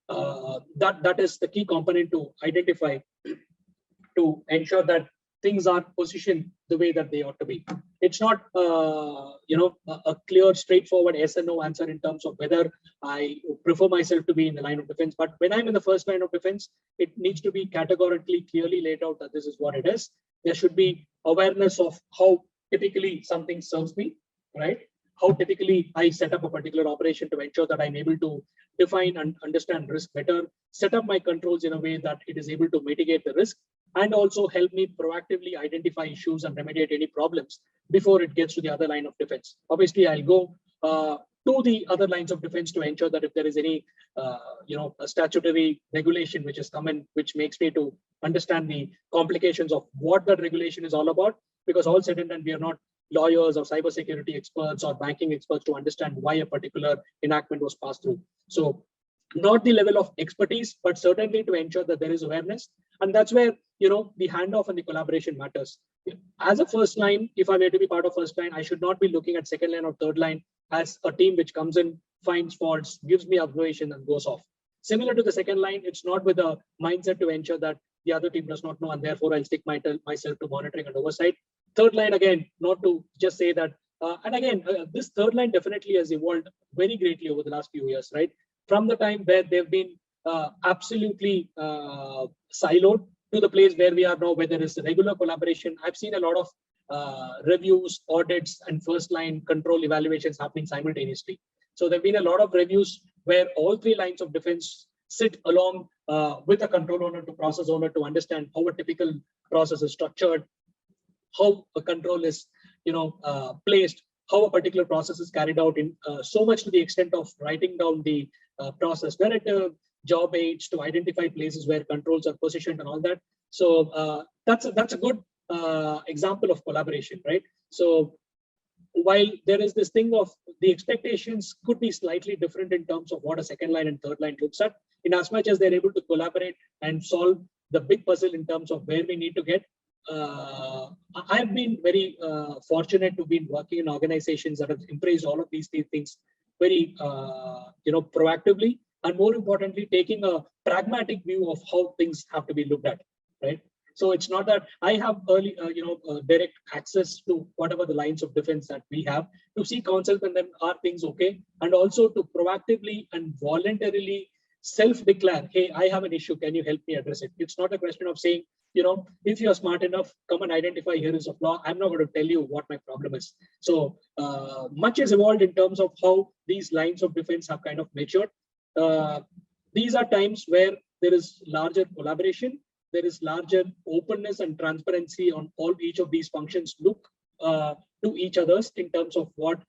that is the key component to identify to ensure that things are positioned the way that they ought to be. It's not a clear, straightforward yes and no answer in terms of whether I prefer myself to be in the line of defense. But when I'm in the first line of defense, it needs to be categorically clearly laid out that this is what it is. There should be awareness of how typically something serves me, right? How typically I set up a particular operation to ensure that I'm able to define and understand risk better, set up my controls in a way that it is able to mitigate the risk, and also help me proactively identify issues and remediate any problems before it gets to the other line of defense. Obviously, I'll go to the other lines of defense to ensure that if there is any, a statutory regulation which has come in, which makes me to understand the complications of what that regulation is all about, because all said and done, we are not lawyers or cybersecurity experts or banking experts to understand why a particular enactment was passed through. So not the level of expertise, but certainly to ensure that there is awareness. And that's where, the handoff and the collaboration matters. As a first line, if I were to be part of first line, I should not be looking at second line or third line as a team which comes in, finds faults, gives me observation and goes off. Similar to the second line, it's not with a mindset to ensure that the other team does not know, and therefore I'll stick myself to monitoring and oversight. Third line, again, not to just say that, this third line definitely has evolved very greatly over the last few years, right? From the time where they've been absolutely siloed to the place where we are now, where there is regular collaboration. I've seen a lot of reviews, audits, and first line control evaluations happening simultaneously. So there've been a lot of reviews where all three lines of defense sit along with a control owner to process owner to understand how a typical process is structured, how a control is placed, how a particular process is carried out, in so much to the extent of writing down the process narrative, job aids to identify places where controls are positioned and all that. So that's a good example of collaboration, right? So while there is this thing of the expectations could be slightly different in terms of what a second line and third line looks at, in as much as they're able to collaborate and solve the big puzzle in terms of where we need to get. I've been very fortunate to be working in organizations that have embraced all of these things very proactively, and more importantly, taking a pragmatic view of how things have to be looked at, right? So it's not that I have early, direct access to whatever the lines of defense that we have to see counsel and then are things okay, and also to proactively and voluntarily self-declare, hey, I have an issue, can you help me address it? It's not a question of saying, if you're smart enough, come and identify here is a flaw. I'm not going to tell you what my problem is. So much has evolved in terms of how these lines of defense have kind of matured. These are times where there is larger collaboration. there is larger openness and transparency on all each of these functions look to each others in terms of what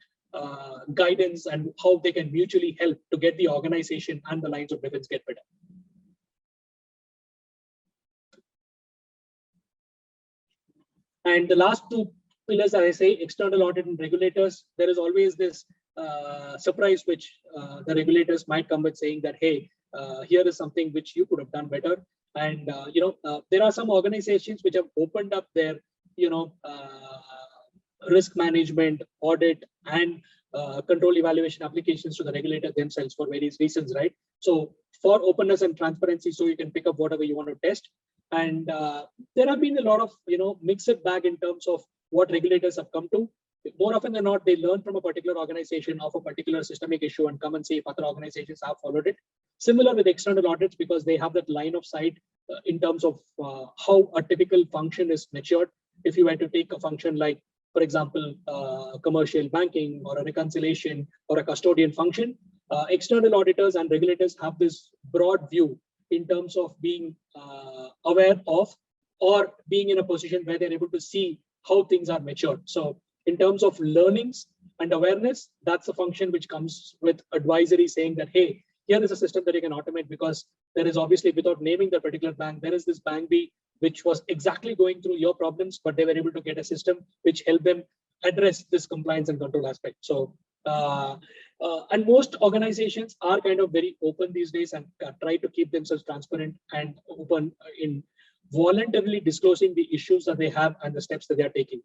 guidance and how they can mutually help to get the organization and the lines of defense get better. And the last two pillars, as I say, external audit and regulators, there is always this surprise which the regulators might come with saying that, hey, here is something which you could have done better. And, there are some organizations which have opened up their, risk management, audit, and control evaluation applications to the regulator themselves for various reasons, right? So for openness and transparency, so you can pick up whatever you want to test. And there have been a lot of, mixed bag in terms of what regulators have come to. More often than not, they learn from a particular organization of a particular systemic issue and come and see if other organizations have followed it. Similar with external audits, because they have that line of sight in terms of how a typical function is matured. If you were to take a function like, for example, commercial banking or a reconciliation or a custodian function, external auditors and regulators have this broad view in terms of being aware of or being in a position where they're able to see how things are matured. So in terms of learnings and awareness, that's a function which comes with advisory saying that, hey, here is a system that you can automate, because there is obviously, without naming the particular bank, there is this bank B which was exactly going through your problems, but they were able to get a system which helped them address this compliance and control aspect. So, and most organizations are kind of very open these days and try to keep themselves transparent and open in voluntarily disclosing the issues that they have and the steps that they are taking.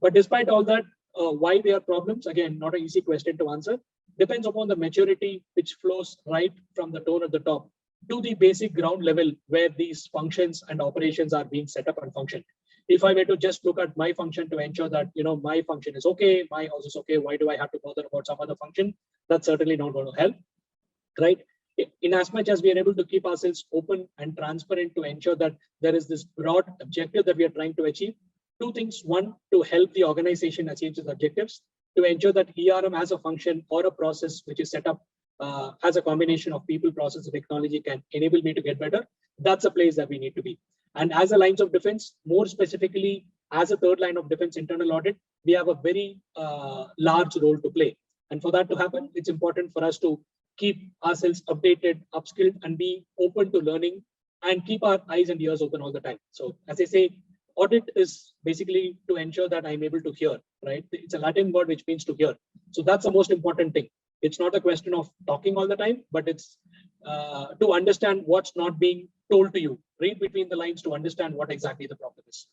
But despite all that, why there are problems, again, not an easy question to answer, depends upon the maturity which flows right from the tone at the top to the basic ground level where these functions and operations are being set up and function. If I were to just look at my function to ensure that, my function is okay, my house is okay, why do I have to bother about some other function? That's certainly not going to help, right? In as much as we are able to keep ourselves open and transparent to ensure that there is this broad objective that we are trying to achieve, two things. One, to help the organization achieve its objectives, to ensure that ERM as a function or a process which is set up as a combination of people, process, and technology can enable me to get better. That's a place that we need to be. And as a lines of defense, more specifically, as a third line of defense internal audit, we have a very large role to play. And for that to happen, it's important for us to keep ourselves updated, upskilled, and be open to learning and keep our eyes and ears open all the time. So as I say, audit is basically to ensure that I'm able to hear, right? It's a Latin word which means to hear. So that's the most important thing. It's not a question of talking all the time, but it's to understand what's not being told to you. Read between the lines to understand what exactly the problem is.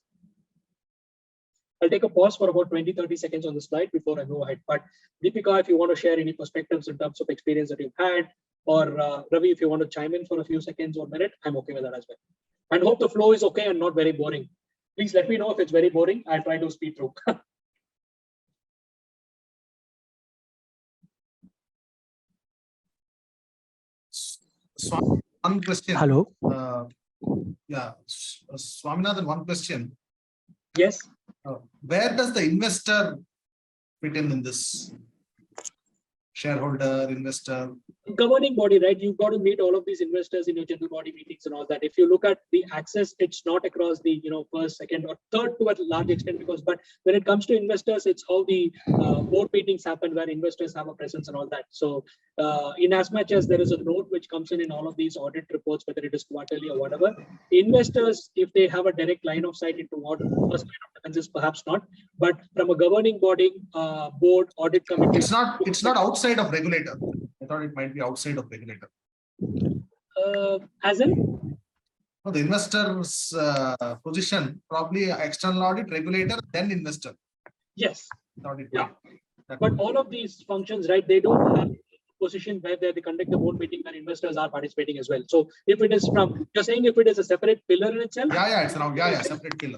I'll take a pause for about 20-30 seconds on the slide before I move ahead. But Deepika, if you want to share any perspectives in terms of experience that you've had, or Ravi, if you want to chime in for a few seconds or a minute, I'm okay with that as well. And hope the flow is okay and not very boring. Please let me know if it's very boring. I'll try to speed through. One question. Hello. Swaminathan, one question. Yes. Where does the investor fit in this? Shareholder, investor? Governing body, right? You've got to meet all of these investors in your general body meetings and all that. If you look at the access, it's not across the first, second, or third to a large extent, but when it comes to investors, it's how the board meetings happen where investors have a presence and all that. So in as much as there is a note which comes in all of these audit reports, whether it is quarterly or whatever, investors, if they have a direct line of sight into what first line of defense is, perhaps not, but from a governing body, board, audit committee. It's not outside of regulator. I thought it might be outside of regulator. As in? No, the investor's position, probably external audit, regulator, then investor. Yes. Yeah. But all of these functions, right, they don't have a position where they conduct the board meeting where investors are participating as well. So if it is from, you're saying if it is a separate pillar in itself? It's around, separate pillar.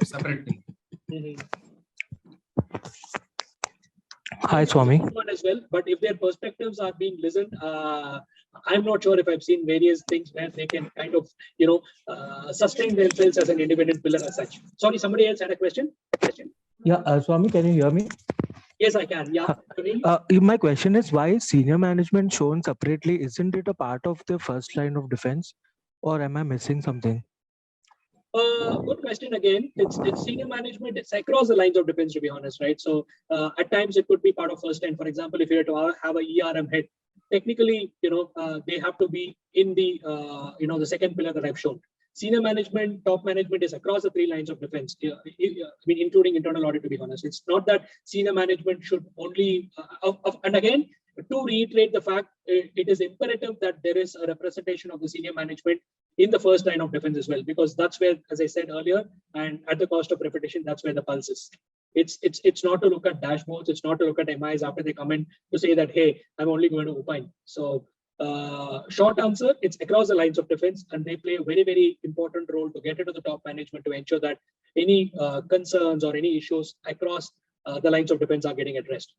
Mm-hmm. Hi, Swami. As well, but if their perspectives are being listened, I'm not sure if I've seen various things where they can kind of, sustain themselves as an independent pillar as such. Sorry, somebody else had a question? Yeah, Swami, can you hear me? Yes, I can. Yeah. My question is, why is senior management shown separately? Isn't it a part of the first line of defense, or am I missing something? Good question again. It's senior management. It's across the lines of defense, to be honest, right? So at times it could be part of first line. For example, if you were to have a ERM head, technically, they have to be in the the second pillar that I've shown. Senior management, top management is across the three lines of defense. I mean, including internal audit, to be honest. It's not that senior management should only. And again, to reiterate the fact, it is imperative that there is a representation of the senior management in the first line of defense as well, because that's where, as I said earlier, and at the cost of repetition, that's where the pulse is. It's not to look at dashboards, it's not to look at MIs after they come in to say that, hey, I'm only going to opine. So short answer, it's across the lines of defense, and they play a very, very important role to get into the top management to ensure that any concerns or any issues across the lines of defense are getting addressed.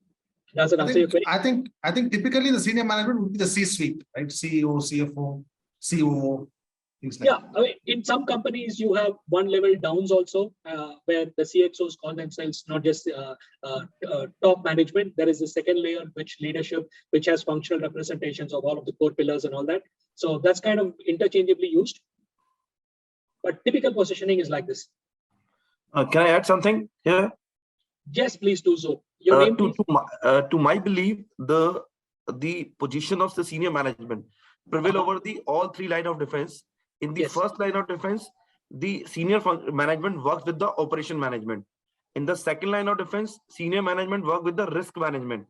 Does it answer your query? I think typically the senior management would be the C-suite, right? CEO, CFO, COO. Yeah, I mean, in some companies you have one level downs also, where the CXOs call themselves not just top management. There is a second layer, which leadership, which has functional representations of all of the core pillars and all that. So that's kind of interchangeably used. But typical positioning is like this. Can I add something here? Yes, please do so. Your name, please? To my belief, the position of the senior management prevail over the all three line of defense. In the first line of defense, the senior management works with the operation management. In the second line of defense, senior management work with the risk management.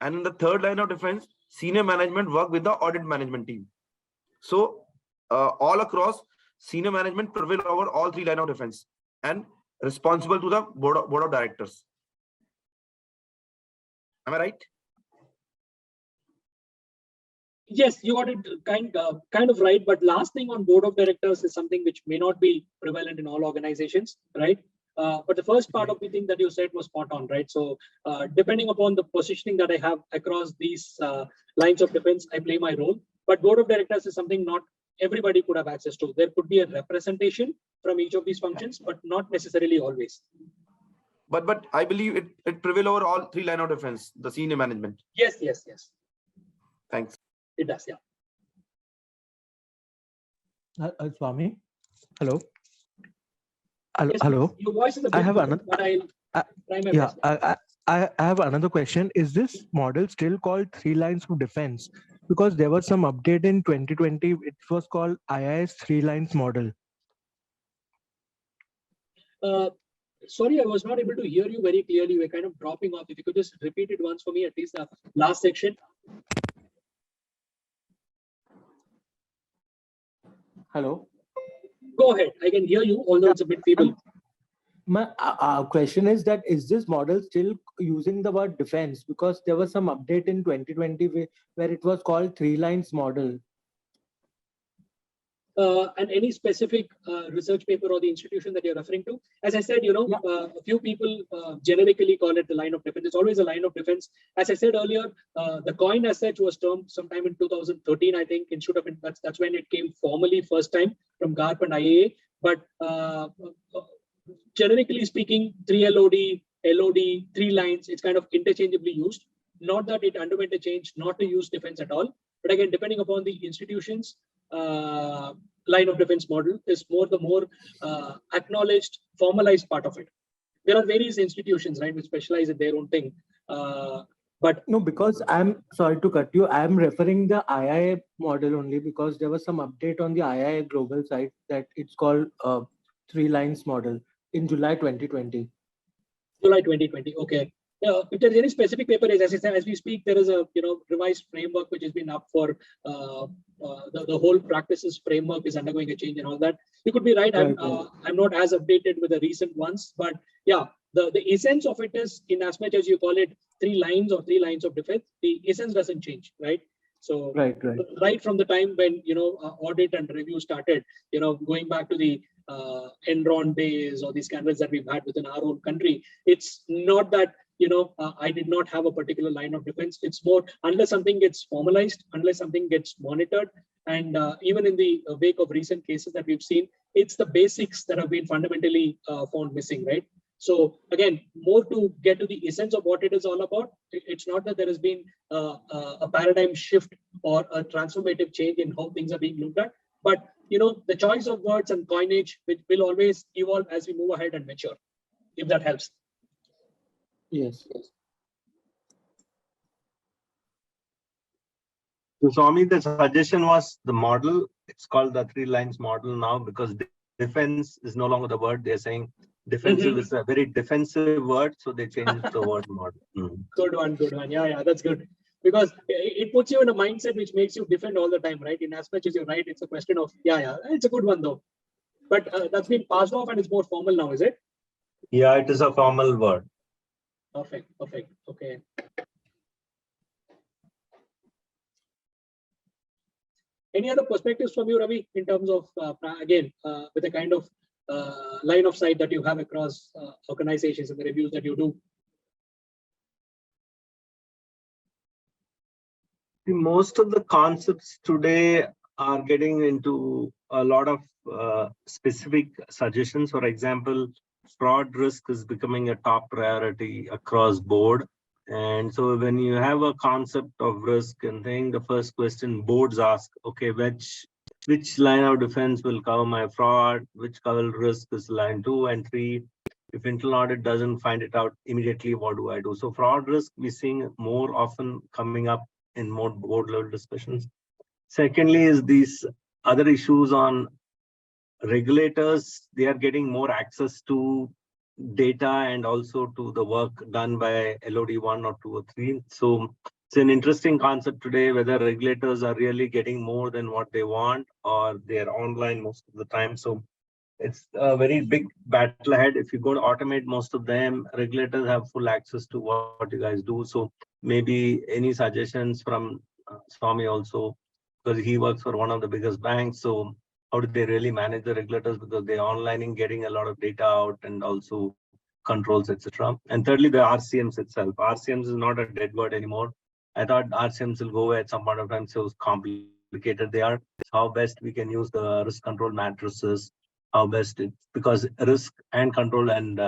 And in the third line of defense, senior management work with the audit management team. So all across, senior management prevail over all three line of defense and responsible to the board of directors. Am I right? Yes, you got it kind of right. But last thing on board of directors is something which may not be prevalent in all organizations, right? But the first part of the thing that you said was spot on, right? So depending upon the positioning that I have across these lines of defense, I play my role. But board of directors is something not everybody could have access to. There could be a representation from each of these functions, but not necessarily always. But I believe it prevail over all three line of defense, the senior management. Yes. Thanks. It does, yeah. Swami, hello. Yes, hello. your voice is a bit I have another. but I'll try my best. I have another question. Is this model still called three lines of defense? Because there was some update in 2020. It was called IIS three lines model. Sorry, I was not able to hear you very clearly. You were kind of dropping off. If you could just repeat it once for me, at least the last section. Hello. Go ahead. I can hear you, although it's a bit feeble. My question is that is this model still using the word defense? Because there was some update in 2020 where it was called three lines model. And any specific research paper or the institution that you're referring to? As I said, a few people generically call it the line of defense. It's always a line of defense. As I said earlier, the coin as such was termed sometime in 2013, I think, that's when it came formally first time from GARP and IIA. But generically speaking, 3LOD, LOD, three lines, it's kind of interchangeably used. Not that it underwent a change not to use defense at all. But again, depending upon the institutions, line of defense model is the more acknowledged, formalized part of it. There are various institutions, right, which specialize in their own thing. But no, because I'm sorry to cut you. I'm referring the IIA model only because there was some update on the IIA global site that it's called three lines model in July 2020. July 2020. Okay. If there's any specific paper, as we speak, there is a revised framework which has been up for the whole practices framework is undergoing a change and all that. You could be right. I'm not as updated with the recent ones, but yeah, the essence of it is, in as much as you call it three lines or three lines of defense, the essence doesn't change, right? So right from the time when audit and review started, going back to the Enron days or the scandals that we've had within our own country, it's not that I did not have a particular line of defense. It's more, unless something gets formalized, unless something gets monitored, and even in the wake of recent cases that we've seen, it's the basics that have been fundamentally found missing, right? So again, more to get to the essence of what it is all about. It's not that there has been a paradigm shift or a transformative change in how things are being looked at, but the choice of words and coinage, which will always evolve as we move ahead and mature, if that helps. Yes. So Swami, the suggestion was the model. It's called the 3 lines model now because defense is no longer the word. They're saying defensive is a very defensive word, so they changed the word model. Good one. Yeah, that's good. Because it puts you in a mindset which makes you defend all the time, right? In as much as you're right, it's a question of, it's a good one though. But that's been passed off and it's more formal now, is it? Yeah, it is a formal word. Perfect. Okay. Any other perspectives from you, Ravi, in terms of, again, with the kind of line of sight that you have across organizations and the reviews that you do? Most of the concepts today are getting into a lot of specific suggestions. For example, fraud risk is becoming a top priority across board. And so when you have a concept of risk and thing, the first question boards ask, okay, which line of defense will cover my fraud? Which cover risk is line 2 and 3? If internal audit doesn't find it out immediately, what do I do? So fraud risk, we're seeing more often coming up in more board level discussions. Secondly is these other issues on regulators. They are getting more access to data and also to the work done by LOD 1 or 2 or 3. So it's an interesting concept today, whether regulators are really getting more than what they want or they're online most of the time. So it's a very big battle ahead. If you're going to automate most of them, regulators have full access to what you guys do. So maybe any suggestions from Swami also, because he works for one of the biggest banks. So how do they really manage the regulators? Because they're online and getting a lot of data out and also controls, etc. And thirdly, the RCMs itself. RCMs is not a dead word anymore. I thought RCMs will go away at some point of time, so complicated they are. How best we can use the risk control matrices, how best it, because risk and control and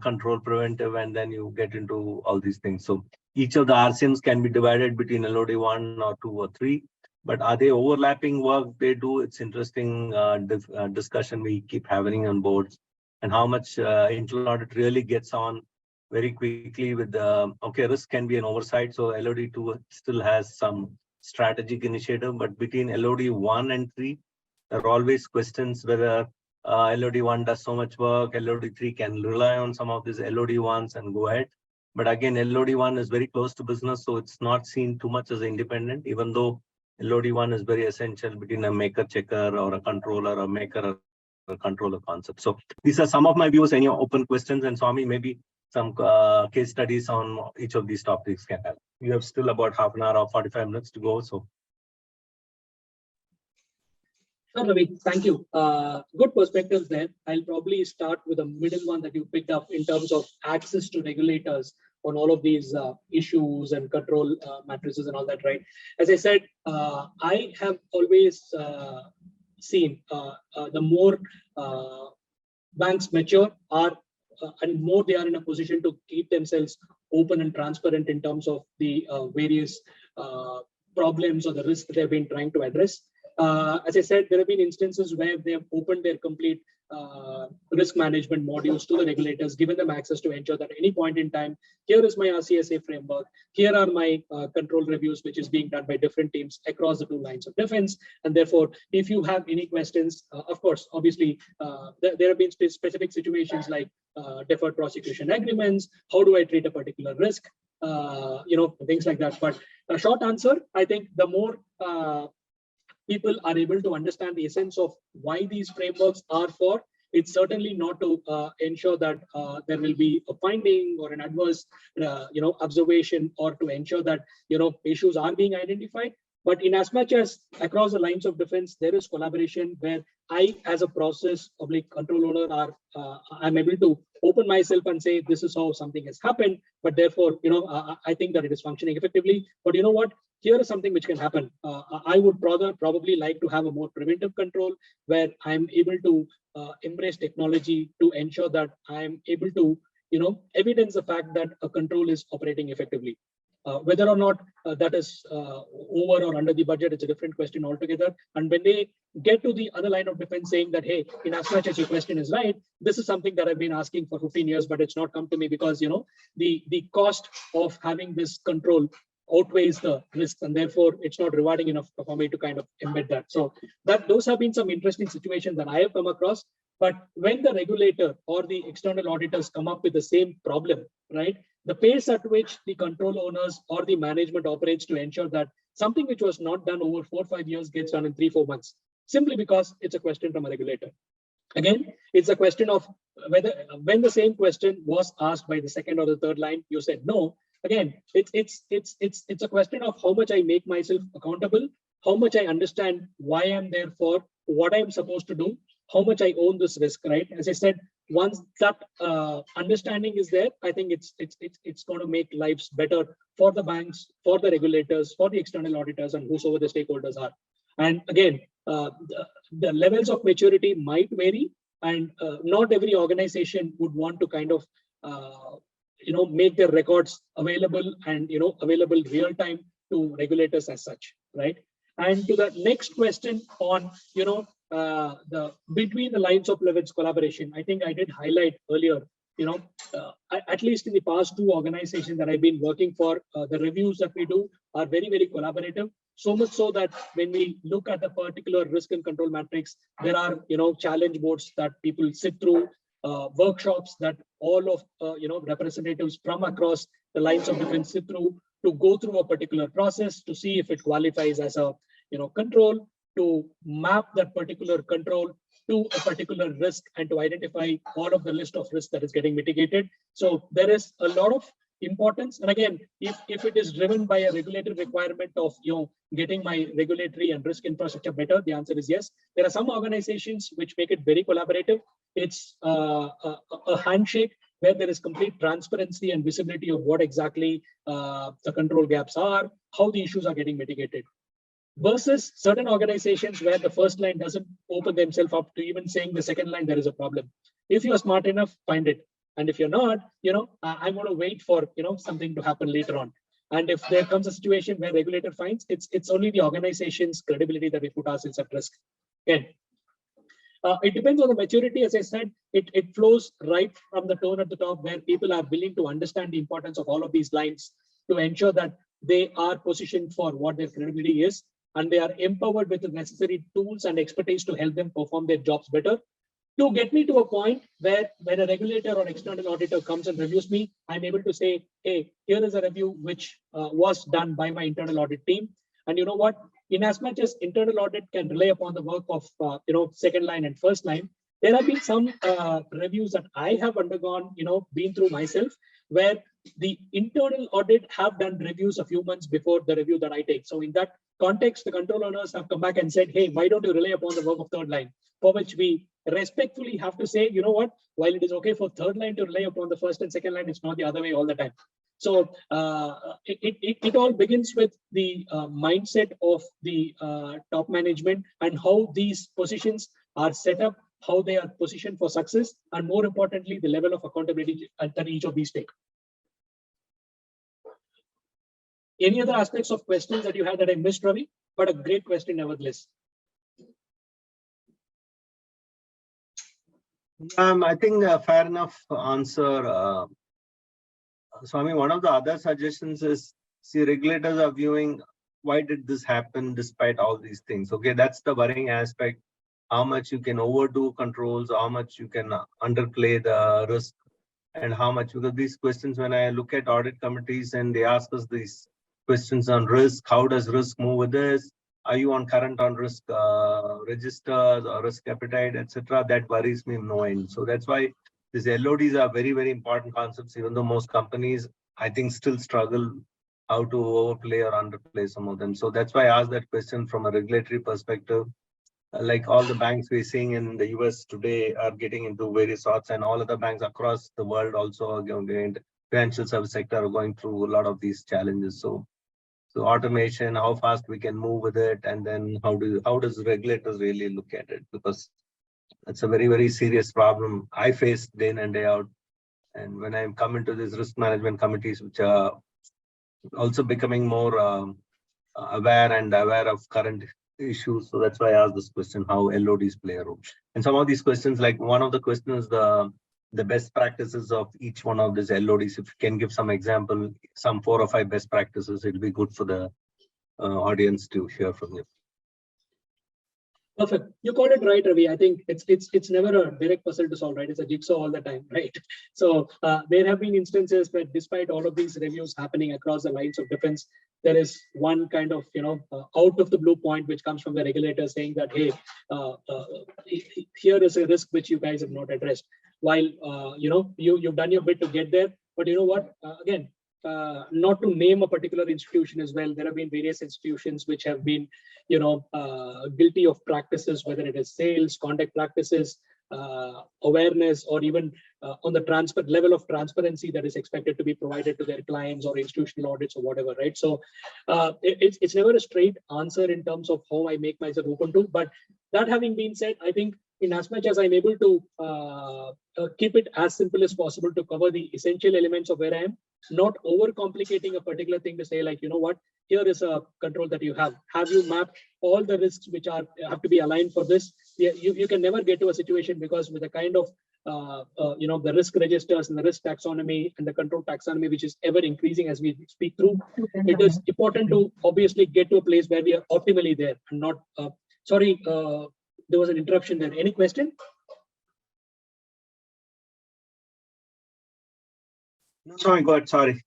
control preventive, and then you get into all these things. So each of the RCMs can be divided between LOD 1 or 2 or 3. But are they overlapping work they do? It's interesting discussion we keep having on boards, and how much internal audit really gets on very quickly with the, okay, risk can be an oversight. So LOD 2 still has some strategic initiative, but between LOD 1 and 3, there are always questions whether LOD 1 does so much work, LOD 3 can rely on some of these LOD 1s and go ahead. But again, LOD 1 is very close to business, so it's not seen too much as independent, even though LOD 1 is very essential between a maker checker or a controller, or maker or a controller concept. So these are some of my views. Any open questions? And Swami, maybe some case studies on each of these topics can help. You have still about half an hour or 45 minutes to go. So. Sure, Ravi, thank you. Good perspectives there. I'll probably start with the middle one that you picked up in terms of access to regulators on all of these issues and control matrices and all that, right? As I said, I have always seen the more banks mature are and more they are in a position to keep themselves open and transparent in terms of the various problems or the risks that they've been trying to address. As I said, there have been instances where they have opened their complete risk management modules to the regulators, given them access to ensure that at any point in time, here is my RCSA framework, here are my control reviews, which is being done by different teams across the 2 lines of defense. And therefore, if you have any questions, of course, obviously, there have been specific situations like deferred prosecution agreements, how do I treat a particular risk, things like that. But a short answer, I think the more people are able to understand the essence of why these frameworks are for, it's certainly not to ensure that there will be a finding or an adverse, observation, or to ensure that, issues are being identified. But in as much as across the lines of defense, there is collaboration where I, as a process public control owner, I'm able to open myself and say, this is how something has happened. But therefore, I think that it is functioning effectively. But you know what? Here is something which can happen. I would probably like to have a more preventive control where I'm able to embrace technology to ensure that I'm able to, evidence the fact that a control is operating effectively. Whether or not that is over or under the budget, it's a different question altogether. And when they get to the other line of defense saying that, hey, in as much as your question is right, this is something that I've been asking for 15 years, but it's not come to me because, the cost of having this control outweighs the risks, and therefore it's not rewarding enough for me to kind of embed that. So those have been some interesting situations that I have come across. But when the regulator or the external auditors come up with the same problem, right, the pace at which the control owners or the management operates to ensure that something which was not done over 4 or 5 years gets done in 3-4 months, simply because it's a question from a regulator. Again, it's a question of whether, when the same question was asked by the second or the third line, you said no. Again, it's a question of how much I make myself accountable, how much I understand why I'm there for, what I'm supposed to do, how much I own this risk, right? As I said, once that understanding is there, I think it's going to make lives better for the banks, for the regulators, for the external auditors, and whosoever the stakeholders are. And again, the levels of maturity might vary, and not every organization would want to kind of make their records available and available real time to regulators as such, right? And to the next question on the between the lines of levels collaboration, I think I did highlight earlier, at least in the past 2 organizations that I've been working for, the reviews that we do are very, very collaborative. So much so that when we look at the particular risk and control matrix, there are challenge boards that people sit through, workshops that all of representatives from across the lines of defense sit through to go through a particular process to see if it qualifies as a control, to map that particular control to a particular risk and to identify all of the list of risks that is getting mitigated. So there is a lot of importance. And again, if it is driven by a regulatory requirement of getting my regulatory and risk infrastructure better, the answer is yes. There are some organizations which make it very collaborative. It's a handshake where there is complete transparency and visibility of what exactly the control gaps are, how the issues are getting mitigated. Versus certain organizations where the first line doesn't open themselves up to even saying the second line there is a problem. If you're smart enough, find it. And if you're not, I'm going to wait for something to happen later on. And if there comes a situation where regulator finds it's only the organization's credibility that we put ourselves at risk. Again, it depends on the maturity. As I said, it flows right from the tone at the top where people are willing to understand the importance of all of these lines to ensure that they are positioned for what their credibility is, and they are empowered with the necessary tools and expertise to help them perform their jobs better. To get me to a point where when a regulator or external auditor comes and reviews me, I'm able to say, hey, here is a review which was done by my internal audit team. And you know what? In as much as internal audit can rely upon the work of second line and first line, there have been some reviews that I have undergone, been through myself, where the internal audit have done reviews a few months before the review that I take. So in that context, the control owners have come back and said, hey, why don't you rely upon the work of third line? For which we respectfully have to say, you know what, while it is okay for third line to rely upon the first and second line, it's not the other way all the time. So it all begins with the mindset of the top management and how these positions are set up, how they are positioned for success, and more importantly, the level of accountability that each of these take. Any other aspects of questions that you had that I missed, Ravi? But a great question nevertheless. I think a fair enough answer. Swami, one of the other suggestions is, see, regulators are viewing, why did this happen despite all these things? Okay, that's the worrying aspect. How much you can overdo controls, how much you can underplay the risk, and how much, because these questions, when I look at audit committees and they ask us these questions on risk, how does risk move with this? Are you on current on risk registers or risk appetite, etc.? That worries me no end. So that's why these LODs are very, very important concepts, even though most companies, I think, still struggle how to overplay or underplay some of them. So that's why I asked that question from a regulatory perspective. Like all the banks we're seeing in the US today are getting into various sorts, and all other banks across the world also are going, financial service sector are going through a lot of these challenges. So automation, how fast we can move with it, and then how does regulators really look at it? Because it's a very, very serious problem I face day in and day out. And when I come into these risk management committees, which are also becoming more aware of current issues. So that's why I asked this question, how LODs play a role. And some of these questions, like one of the questions, the best practices of each one of these LODs, if you can give some example, some 4 or 5 best practices, it'll be good for the audience to hear from you. Perfect. You called it right, Ravi. I think it's never a direct puzzle to solve, right? It's a jigsaw all the time, right? So there have been instances where, despite all of these reviews happening across the lines of defense, there is one kind of out of the blue point which comes from the regulator saying that, hey, here is a risk which you guys have not addressed. While you've done your bit to get there, but you know what? Again, not to name a particular institution as well, there have been various institutions which have been guilty of practices, whether it is sales, conduct practices, awareness, or even on the level of transparency that is expected to be provided to their clients or institutional audits or whatever, right? So it's never a straight answer in terms of how I make myself open to. But that having been said, I think in as much as I'm able to keep it as simple as possible to cover the essential elements of where I am, not overcomplicating a particular thing to say, like, you know what, here is a control that you have. Have you mapped all the risks which have to be aligned for this? You can never get to a situation, because with the kind of the risk registers and the risk taxonomy and the control taxonomy, which is ever increasing as we speak through, it is important to obviously get to a place where we are optimally there and not. Sorry, there was an interruption there. Any question? Sorry, go ahead. Sorry.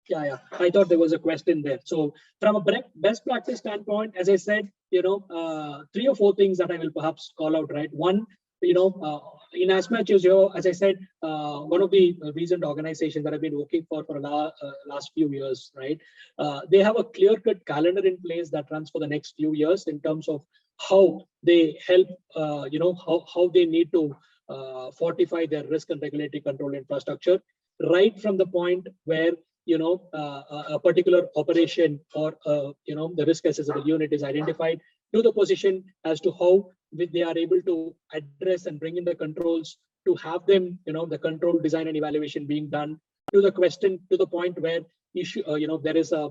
Yeah. I thought there was a question there. So from a best practice standpoint, as I said, 3 or 4 things that I will perhaps call out, right? One, in as much as as I said, one of the recent organizations that I've been working for last few years, right? They have a clear-cut calendar in place that runs for the next few years in terms of how they help, how they need to fortify their risk and regulatory control infrastructure, right from the point where a particular operation or the risk assessable unit is identified, to the position as to how they are able to address and bring in the controls to have them, the control design and evaluation being done, to the question, to the point where there is a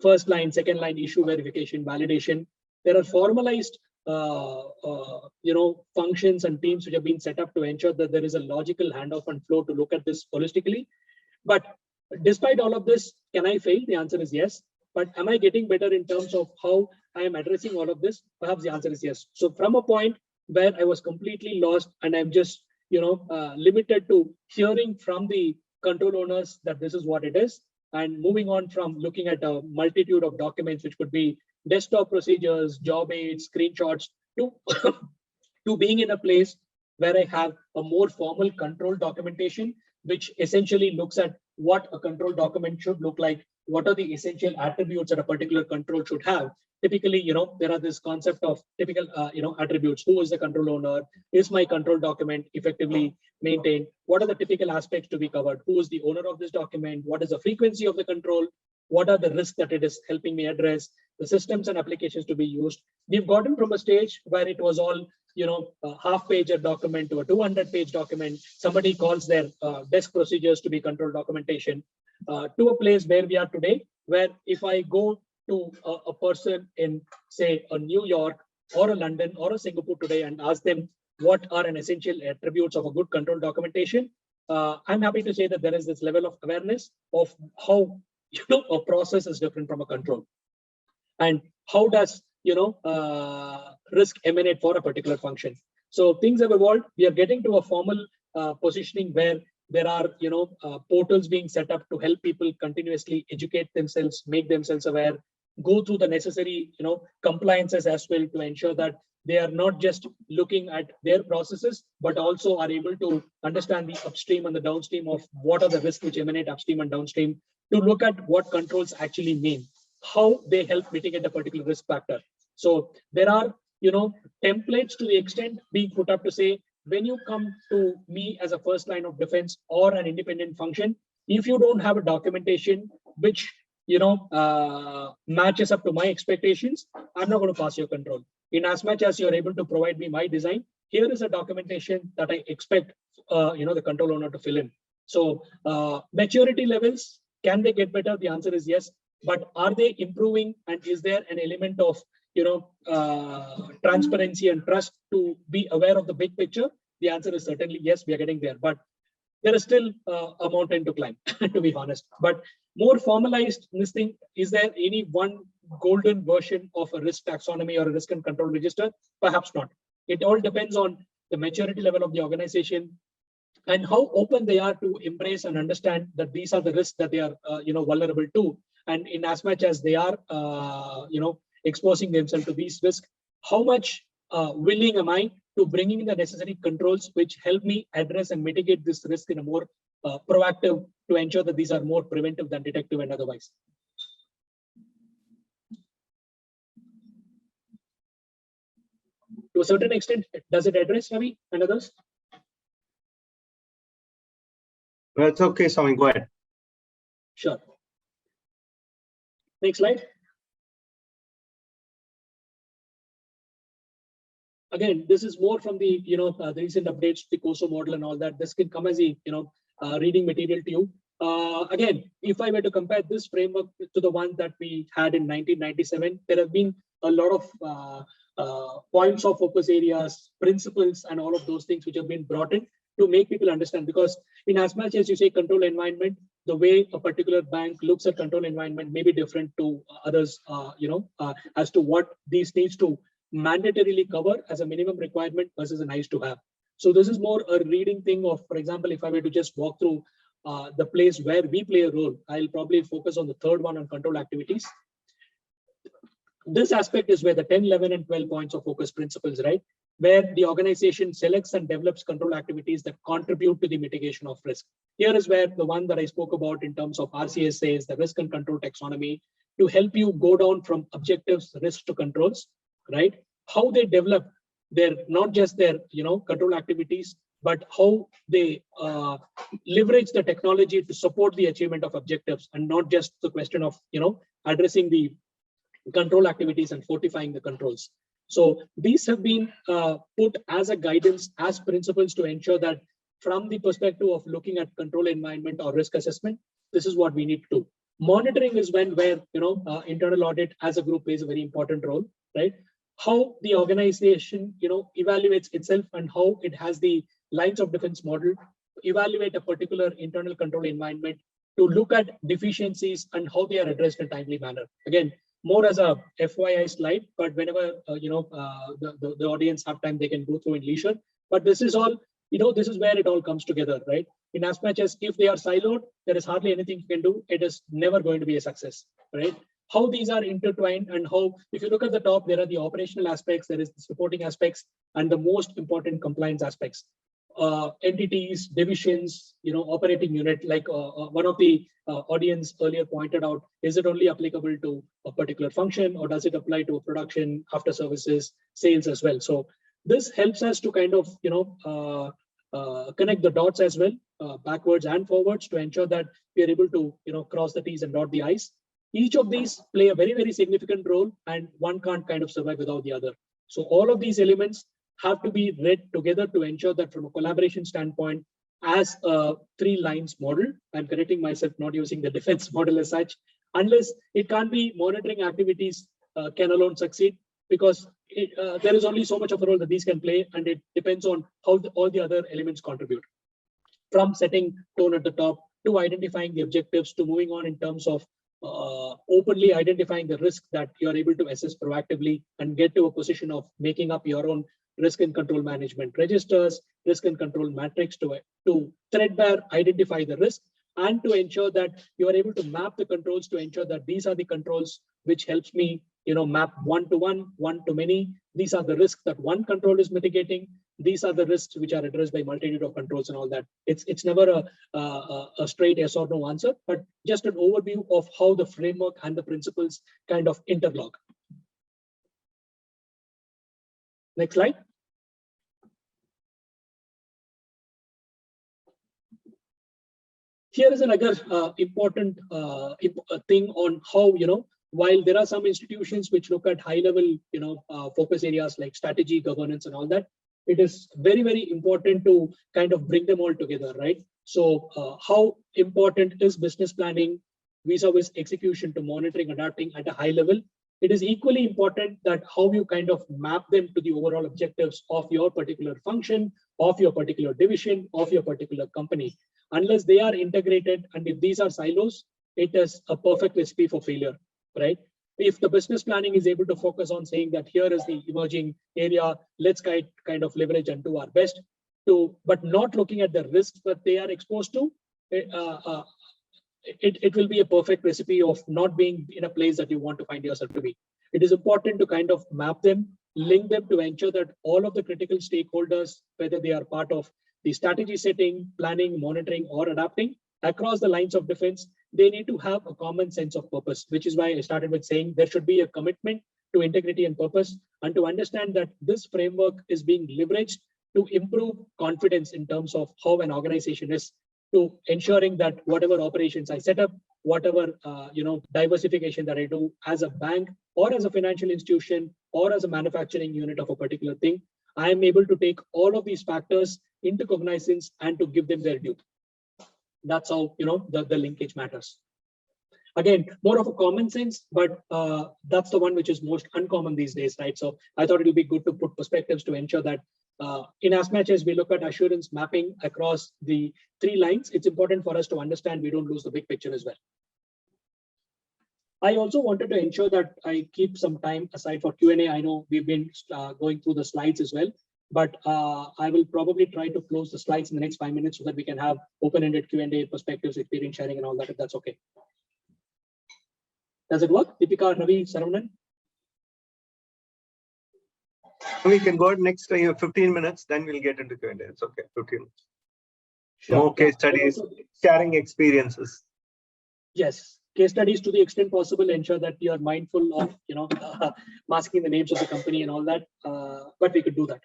first line, second line issue verification, validation. There are formalized functions and teams which have been set up to ensure that there is a logical handoff and flow to look at this holistically. But despite all of this, can I fail? The answer is yes. But am I getting better in terms of how I am addressing all of this? Perhaps the answer is yes. So from a point where I was completely lost and I'm just limited to hearing from the control owners that this is what it is, and moving on from looking at a multitude of documents, which could be desktop procedures, job aids, screenshots, to being in a place where I have a more formal control documentation, which essentially looks at what a control document should look like, what are the essential attributes that a particular control should have. Typically, there are this concept of typical, attributes. Who is the control owner? Is my control document effectively maintained? What are the typical aspects to be covered? Who is the owner of this document? What is the frequency of the control? What are the risks that it is helping me address? The systems and applications to be used. We've gotten from a stage where it was all, a half-pager document to a 200-page document. Somebody calls their desk procedures to be control documentation, to a place where we are today, where if I go to a person in, say, a New York or a London or a Singapore today and ask them what are an essential attributes of a good control documentation, I'm happy to say that there is this level of awareness of how a process is different from a control, and how does risk emanate for a particular function. So things have evolved. We are getting to a formal positioning where there are portals being set up to help people continuously educate themselves, make themselves aware, go through the necessary compliances as well, to ensure that they are not just looking at their processes, but also are able to understand the upstream and the downstream of what are the risks which emanate upstream and downstream, to look at what controls actually mean, how they help mitigate a particular risk factor. So there are templates to the extent being put up to say, when you come to me as a first line of defense or an independent function, if you don't have a documentation which matches up to my expectations, I'm not going to pass your control. In as much as you're able to provide me my design, here is a documentation that I expect the control owner to fill in. So maturity levels, can they get better? The answer is yes. But are they improving? And is there an element of transparency and trust to be aware of the big picture? The answer is certainly yes, we are getting there. But there is still a mountain to climb, to be honest. But more formalized this thing, is there any one golden version of a risk taxonomy or a risk and control register? Perhaps not. It all depends on the maturity level of the organization and how open they are to embrace and understand that these are the risks that they are vulnerable to. And in as much as they are exposing themselves to these risks, how much willing am I to bring in the necessary controls which help me address and mitigate this risk in a more proactive, to ensure that these are more preventive than detective and otherwise. To a certain extent, does it address, Ravi and others? That's okay, Swami, go ahead. Sure. Next slide. Again, this is more from the the recent updates to the COSO model and all that. This can come as a reading material to you. Again, if I were to compare this framework to the one that we had in 1997, there have been a lot of points of focus areas, principles, and all of those things which have been brought in to make people understand. Because in as much as you say control environment, the way a particular bank looks at control environment may be different to others, as to what these needs to mandatorily cover as a minimum requirement versus a nice to have. So this is more a reading thing of, for example, if I were to just walk through the place where we play a role, I'll probably focus on the third one on control activities. This aspect is where the 10, 11, and 12 points of focus principles, right? Where the organization selects and develops control activities that contribute to the mitigation of risk. Here is where the one that I spoke about in terms of RCSAs, the risk and control taxonomy, to help you go down from objectives, risk to controls, right? How they develop their, not just their, control activities, but how they leverage the technology to support the achievement of objectives, and not just the question of, addressing the control activities and fortifying the controls. So these have been put as a guidance, as principles to ensure that from the perspective of looking at control environment or risk assessment, this is what we need to do. Monitoring is where internal audit as a group plays a very important role, right? How the organization evaluates itself and how it has the lines of defense model to evaluate a particular internal control environment, to look at deficiencies and how they are addressed in a timely manner. Again, more as a FYI slide, but whenever the audience have time, they can go through in leisure. But this is all, this is where it all comes together, right? In as much as if they are siloed, there is hardly anything you can do. It is never going to be a success, right? How these are intertwined, and how, if you look at the top, there are the operational aspects, there is the supporting aspects, and the most important compliance aspects. Entities, divisions, operating unit, like one of the audience earlier pointed out, is it only applicable to a particular function, or does it apply to production, after services, sales as well? So this helps us to kind of, connect the dots as well, backwards and forwards, to ensure that we are able to, cross the T's and dot the I's. Each of these play a very, very significant role, and one can't kind of survive without the other. So all of these elements have to be read together to ensure that from a collaboration standpoint, as a 3 lines model, I'm correcting myself, not using the defense model as such, unless it can't be monitoring activities can alone succeed, because there is only so much of a role that these can play, and it depends on how all the other elements contribute. From setting tone at the top, to identifying the objectives, to moving on in terms of openly identifying the risk that you're able to assess proactively and get to a position of making up your own risk and control management registers, risk and control matrix to threadbare identify the risk, and to ensure that you are able to map the controls to ensure that these are the controls which helps me, map one-to-one, one-to-many. These are the risks that one control is mitigating. These are the risks which are addressed by multitude of controls and all that. It's never a straight yes or no answer, but just an overview of how the framework and the principles kind of interlock. Next slide. Here is another important thing on how, while there are some institutions which look at high level, focus areas like strategy, governance, and all that, it is very, very important to kind of bring them all together, right? So how important is business planning vis-a-vis execution to monitoring, adapting at a high level? It is equally important that how you kind of map them to the overall objectives of your particular function, of your particular division, of your particular company. Unless they are integrated, and if these are silos, it is a perfect recipe for failure, right? If the business planning is able to focus on saying that here is the emerging area, let's kind of leverage and do our best to, but not looking at the risks that they are exposed to, it will be a perfect recipe of not being in a place that you want to find yourself to be. It is important to kind of map them, link them to ensure that all of the critical stakeholders, whether they are part of the strategy setting, planning, monitoring, or adapting across the lines of defense, they need to have a common sense of purpose, which is why I started with saying there should be a commitment to integrity and purpose, and to understand that this framework is being leveraged to improve confidence in terms of how an organization is, to ensuring that whatever operations I set up, whatever diversification that I do as a bank or as a financial institution or as a manufacturing unit of a particular thing, I am able to take all of these factors into cognizance and to give them their due. That's how the linkage matters. Again, more of a common sense, but that's the one which is most uncommon these days, right? So I thought it would be good to put perspectives to ensure that in as much as we look at assurance mapping across the three lines, it's important for us to understand we don't lose the big picture as well. I also wanted to ensure that I keep some time aside for Q&A. I know we've been going through the slides as well, but I will probably try to close the slides in the next 5 minutes so that we can have open-ended Q&A, perspectives, experience sharing, and all that, if that's okay. Does it work? Deepika, Ravi, Saravanan? We can go next 15 minutes, then we'll get into Q&A. It's okay, 15 minutes. Sure. More case studies, sharing experiences. Yes, case studies to the extent possible, ensure that you are mindful of, masking the names of the company and all that, but we could do that.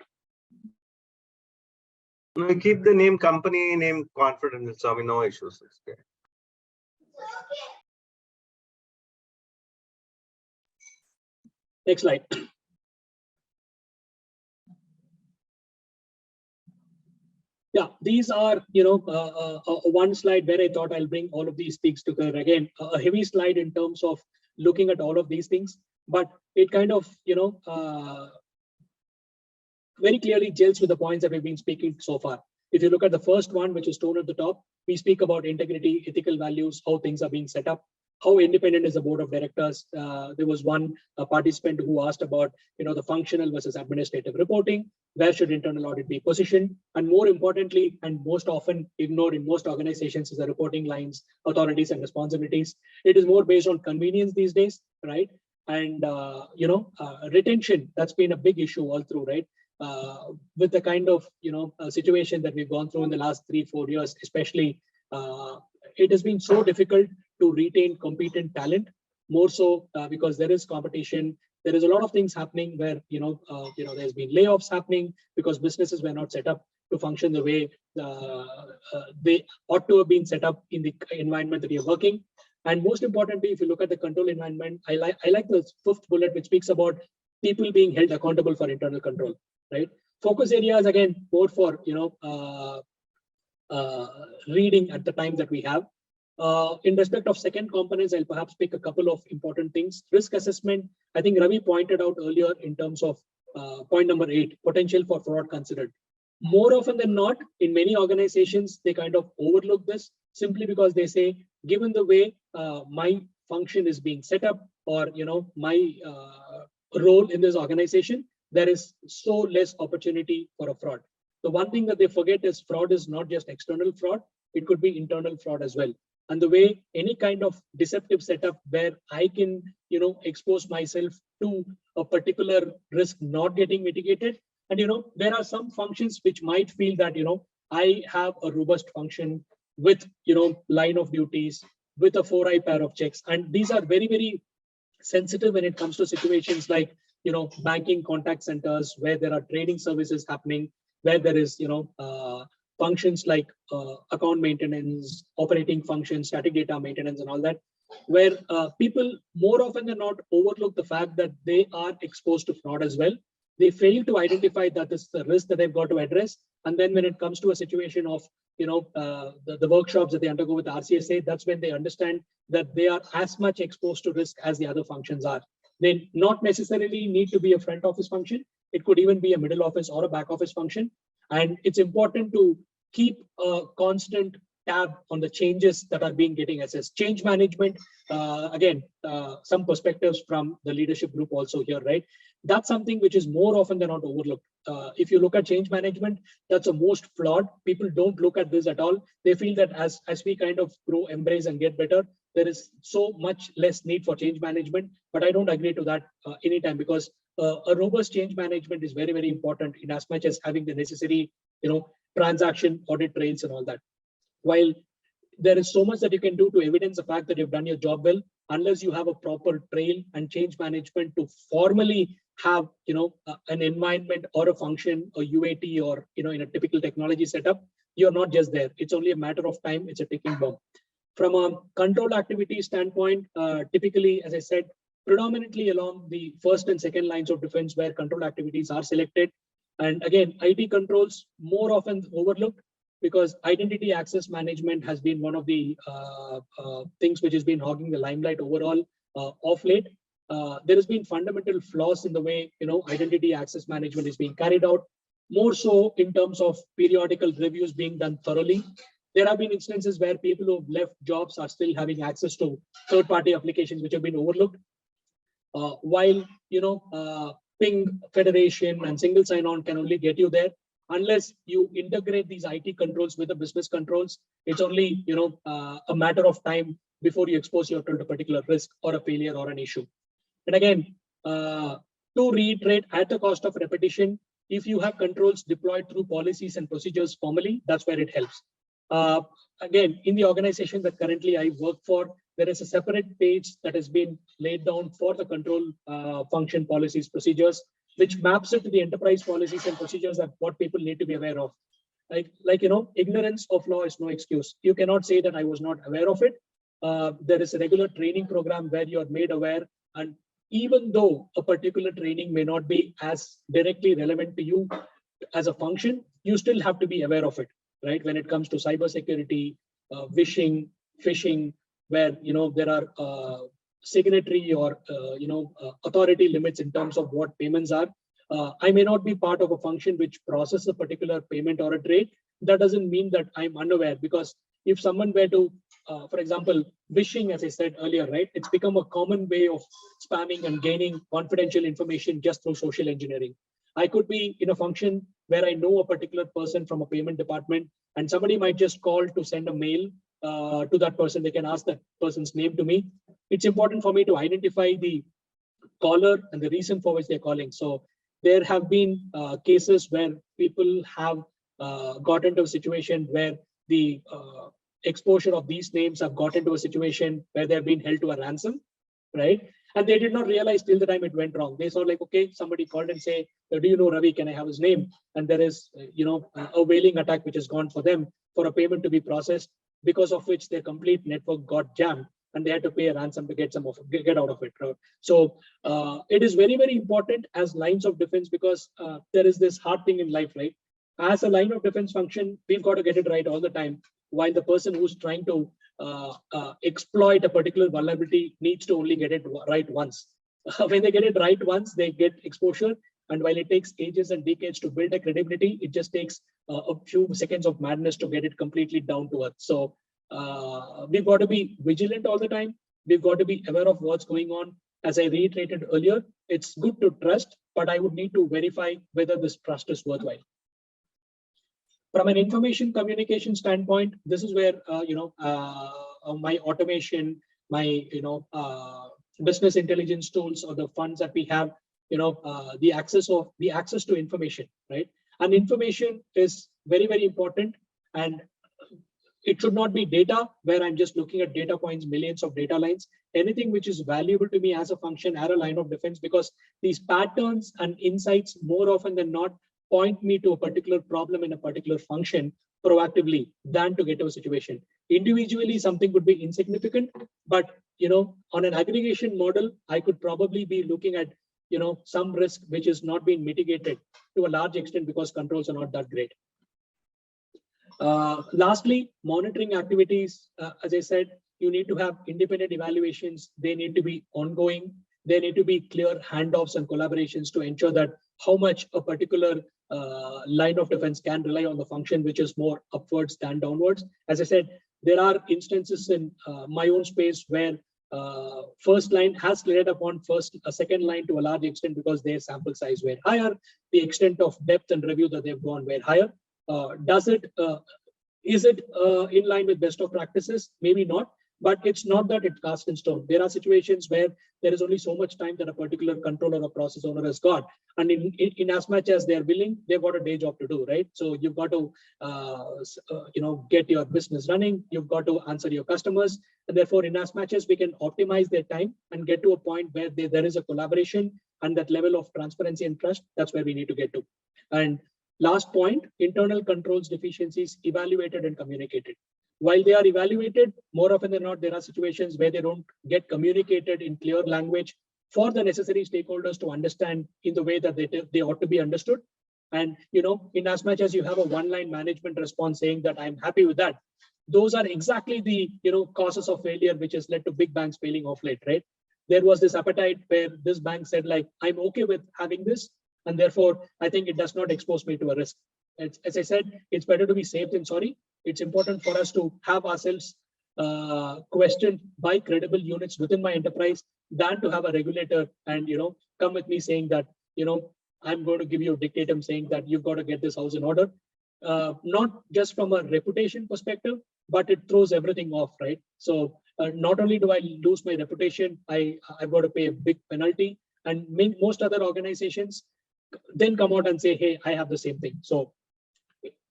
We keep the name company name confidential, so we no issues. Okay. Next slide. Yeah, these are, one slide where I thought I'll bring all of these things together. Again, a heavy slide in terms of looking at all of these things, but it kind of, very clearly gels with the points that we've been speaking so far. If you look at the first one, which is shown at the top, we speak about integrity, ethical values, how things are being set up. How independent is the board of directors? There was one participant who asked about, the functional versus administrative reporting. Where should internal audit be positioned? And more importantly, and most often ignored in most organizations, is the reporting lines, authorities, and responsibilities. It is more based on convenience these days, right? And retention, that's been a big issue all through, right? With the kind of situation that we've gone through in the last 3-4 years, especially, it has been so difficult to retain competent talent, more so because there is competition. There is a lot of things happening where there's been layoffs happening because businesses were not set up to function the way they ought to have been set up in the environment that you're working. And most importantly, if you look at the control environment, I like the fifth bullet, which speaks about people being held accountable for internal control, right? Focus areas, again, more for reading at the time that we have. In respect of second components, I'll perhaps pick a couple of important things. Risk assessment, I think Ravi pointed out earlier in terms of point number 8, potential for fraud considered. More often than not, in many organizations, they kind of overlook this simply because they say, given the way my function is being set up, or my role in this organization, there is so less opportunity for a fraud. The one thing that they forget is fraud is not just external fraud, it could be internal fraud as well. And the way any kind of deceptive setup where I can, expose myself to a particular risk not getting mitigated. And, there are some functions which might feel that, I have a robust function with, line of duties, with a 4i pair of checks. And these are very, very sensitive when it comes to situations like, banking contact centers, where there are trading services happening, where there is, functions like account maintenance, operating functions, static data maintenance, and all that, where people more often than not overlook the fact that they are exposed to fraud as well. They fail to identify that this is the risk that they've got to address, And then when it comes to a situation of, the workshops that they undergo with RCSA, that's when they understand that they are as much exposed to risk as the other functions are. They not necessarily need to be a front office function. It could even be a middle office or a back office function. And it's important to keep a constant tab on the changes that are being getting assessed. Change management, some perspectives from the leadership group also here, right? That's something which is more often than not overlooked. If you look at change management, that's the most flawed. People don't look at this at all. They feel that as we kind of grow, embrace, and get better, there is so much less need for change management. But I don't agree to that anytime, because a robust change management is very, very important in as much as having the necessary, transaction audit trails and all that. While there is so much that you can do to evidence the fact that you've done your job well, unless you have a proper trail and change management to formally have, an environment or a function, or UAT, or, in a typical technology setup, you're not just there. It's only a matter of time. It's a ticking bomb. From a control activity standpoint, typically, as I said, predominantly along the first and second lines of defense where control activities are selected. And again, IT controls more often overlooked, because identity access management has been one of the things which has been hogging the limelight overall of late. There has been fundamental flaws in the way, identity access management is being carried out, more so in terms of periodical reviews being done thoroughly. There have been instances where people who have left jobs are still having access to third-party applications which have been overlooked. While, ping federation and single sign-on can only get you there. Unless you integrate these IT controls with the business controls, it's only, a matter of time before you expose yourself to a particular risk or a failure or an issue. And again, to reiterate, at the cost of repetition, if you have controls deployed through policies and procedures formally, that's where it helps. Again, in the organization that currently I work for, there is a separate page that has been laid down for the control function policies, procedures, which maps it to the enterprise policies and procedures that what people need to be aware of. Ignorance of law is no excuse. You cannot say that I was not aware of it. There is a regular training program where you are made aware, and even though a particular training may not be as directly relevant to you as a function, you still have to be aware of it, right? When it comes to cybersecurity, phishing, where there are signatory or authority limits in terms of what payments are. I may not be part of a function which processes a particular payment or a trade. That doesn't mean that I'm unaware, because if someone were to, for example, phishing, as I said earlier, right, it's become a common way of spamming and gaining confidential information just through social engineering. I could be in a function where I know a particular person from a payment department, and somebody might just call to send a mail to that person. They can ask that person's name to me. It's important for me to identify the caller and the reason for which they're calling. So there have been cases where people have got into a situation where the exposure of these names have got into a situation where they've been held to a ransom, right? And they did not realize till the time it went wrong. They saw like, okay, somebody called and say, do you know Ravi? Can I have his name? And there is, a whaling attack which has gone for them for a payment to be processed, because of which their complete network got jammed and they had to pay a ransom to get out of it. Right? So it is very, very important as lines of defense, because there is this hard thing in life, right? As a line of defense function, we've got to get it right all the time, while the person who's trying to exploit a particular vulnerability needs to only get it right once. When they get it right once, they get exposure. And while it takes ages and decades to build a credibility, it just takes a few seconds of madness to get it completely down to earth. So we've got to be vigilant all the time. We've got to be aware of what's going on. As I reiterated earlier, it's good to trust, but I would need to verify whether this trust is worthwhile. From an information communication standpoint, this is where my automation, my business intelligence tools, or the funds that we have, the access to information, right? And information is very, very important, and it should not be data where I'm just looking at data points, millions of data lines. Anything which is valuable to me as a function, as a line of defense, because these patterns and insights more often than not point me to a particular problem in a particular function proactively than to get to a situation. Individually, something would be insignificant, but on an aggregation model, I could probably be looking at some risk which is not being mitigated to a large extent because controls are not that great. Lastly, monitoring activities. As I said, you need to have independent evaluations. They need to be ongoing. There need to be clear handoffs and collaborations to ensure that how much a particular line of defense can rely on the function which is more upwards than downwards. As I said, there are instances in my own space where first line has relied upon second line to a large extent because their sample size were higher, the extent of depth and review that they've gone were higher. Is it in line with best of practices? Maybe not, but it's not that it's cast in stone. There are situations where there is only so much time that a particular controller or process owner has got, and in as much as they're willing, they've got a day job to do, right? So you've got to get your business running, you've got to answer your customers, and therefore in as much as we can optimize their time and get to a point where there is a collaboration and that level of transparency and trust, that's where we need to get to. And last point, internal controls deficiencies evaluated and communicated. While they are evaluated, more often than not, there are situations where they don't get communicated in clear language for the necessary stakeholders to understand in the way that they ought to be understood. And, in as much as you have a one-line management response saying that I'm happy with that, those are exactly the, causes of failure, which has led to big banks failing off late, right? There was this appetite where this bank said like, I'm okay with having this, and therefore I think it does not expose me to a risk. As I said, it's better to be safe than sorry. It's important for us to have ourselves questioned by credible units within my enterprise than to have a regulator and come with me saying that I'm going to give you a dictatum saying that you've got to get this house in order. Not just from a reputation perspective, but it throws everything off, right? So not only do I lose my reputation, I've got to pay a big penalty, and most other organizations then come out and say, hey, I have the same thing. So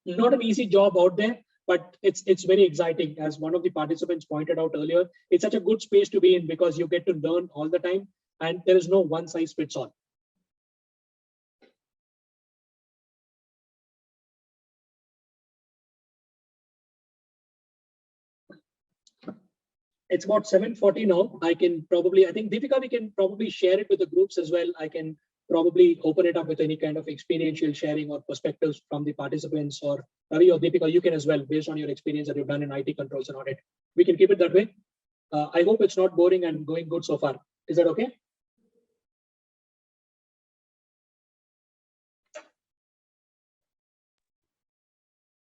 not an easy job out there, but it's very exciting. As one of the participants pointed out earlier, it's such a good space to be in because you get to learn all the time and there is no one size fits all. It's about 7:40 now. I think Deepika, we can probably share it with the groups as well. I can probably open it up with any kind of experiential sharing or perspectives from the participants, or Ravi or Deepika, you can as well, based on your experience that you've done in IT controls and audit. We can keep it that way. I hope it's not boring and going good so far. Is that okay?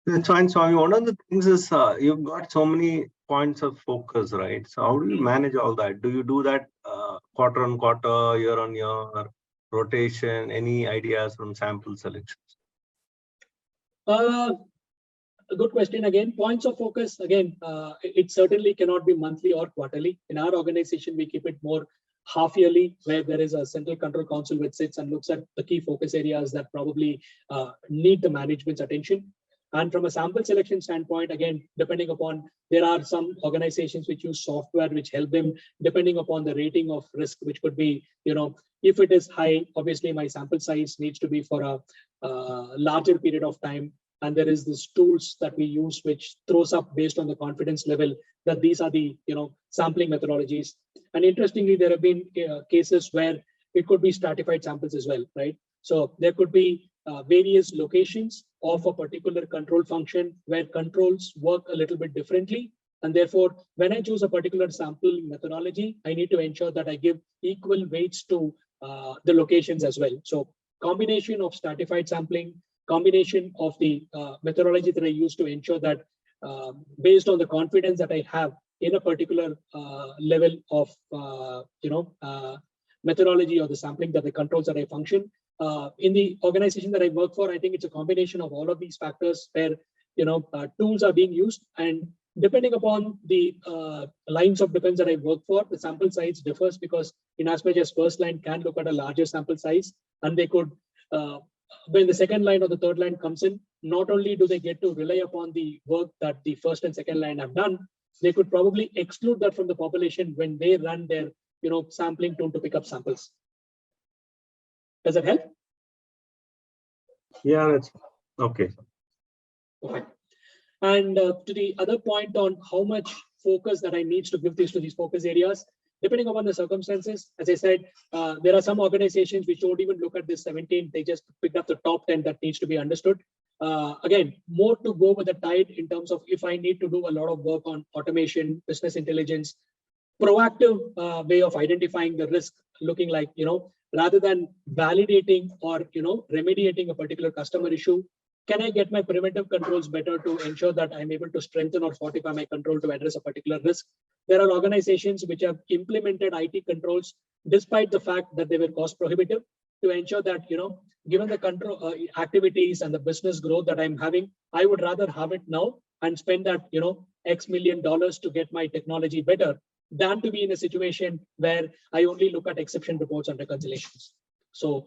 That's fine, Swami. One of the things is you've got so many points of focus, right? So how do you manage all that? Do you do that quarter on quarter, year on year, rotation? Any ideas from sample selections? A good question again. Points of focus again. It certainly cannot be monthly or quarterly. In our organization, we keep it more half yearly, where there is a central control council which sits and looks at the key focus areas that probably need the management's attention. And from a sample selection standpoint, again, depending upon, there are some organizations which use software which help them, depending upon the rating of risk, which could be, if it is high, obviously my sample size needs to be for a larger period of time. And there is this tools that we use, which throws up based on the confidence level that these are the, sampling methodologies. And interestingly, there have been cases where it could be stratified samples as well, right? So there could be various locations of a particular control function where controls work a little bit differently. And therefore, when I choose a particular sampling methodology, I need to ensure that I give equal weights to the locations as well. So combination of stratified sampling, combination of the methodology that I use to ensure that based on the confidence that I have in a particular level of, methodology or the sampling that the controls that I function, in the organization that I work for, I think it's a combination of all of these factors where, tools are being used, and depending upon the lines of defense that I work for, the sample size differs because in as much as first line can look at a larger sample size, and they could, when the second line or the third line comes in, not only do they get to rely upon the work that the first and second line have done, they could probably exclude that from the population when they run their, sampling tool to pick up samples. Does that help? Yeah, that's okay. Okay. And to the other point on how much focus that I need to give to these focus areas, depending upon the circumstances, as I said, there are some organizations which don't even look at this 17. They just pick up the top 10 that needs to be understood. again, more to go with the tide in terms of if I need to do a lot of work on automation, business intelligence, proactive way of identifying the risk, looking like, rather than validating or, remediating a particular customer issue, can I get my preventive controls better to ensure that I'm able to strengthen or fortify my control to address a particular risk? There are organizations which have implemented IT controls despite the fact that they were cost prohibitive, to ensure that, given the control activities and the business growth that I'm having, I would rather have it now and spend that, X million dollars to get my technology better than to be in a situation where I only look at exception reports and reconciliations. So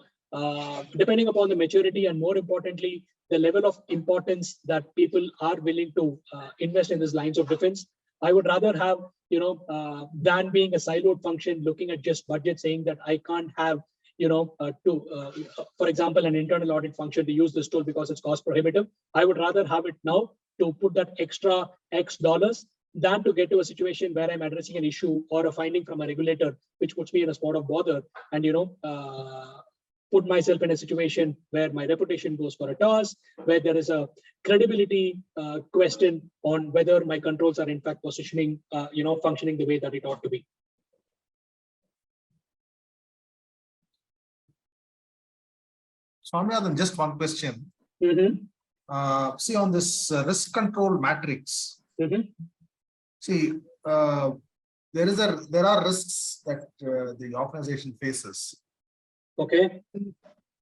depending upon the maturity and more importantly, the level of importance that people are willing to invest in these lines of defense, I would rather have, than being a siloed function, looking at just budget, saying that I can't have, for example, an internal audit function to use this tool because it's cost prohibitive. I would rather have it now to put that extra X dollars than to get to a situation where I'm addressing an issue or a finding from a regulator, which puts me in a spot of bother and, put myself in a situation where my reputation goes for a toss, where there is a credibility question on whether my controls are in fact positioning, functioning the way that it ought to be. Swaminathan, just one question. See, on this risk control matrix, see, there are risks that the organization faces. Okay.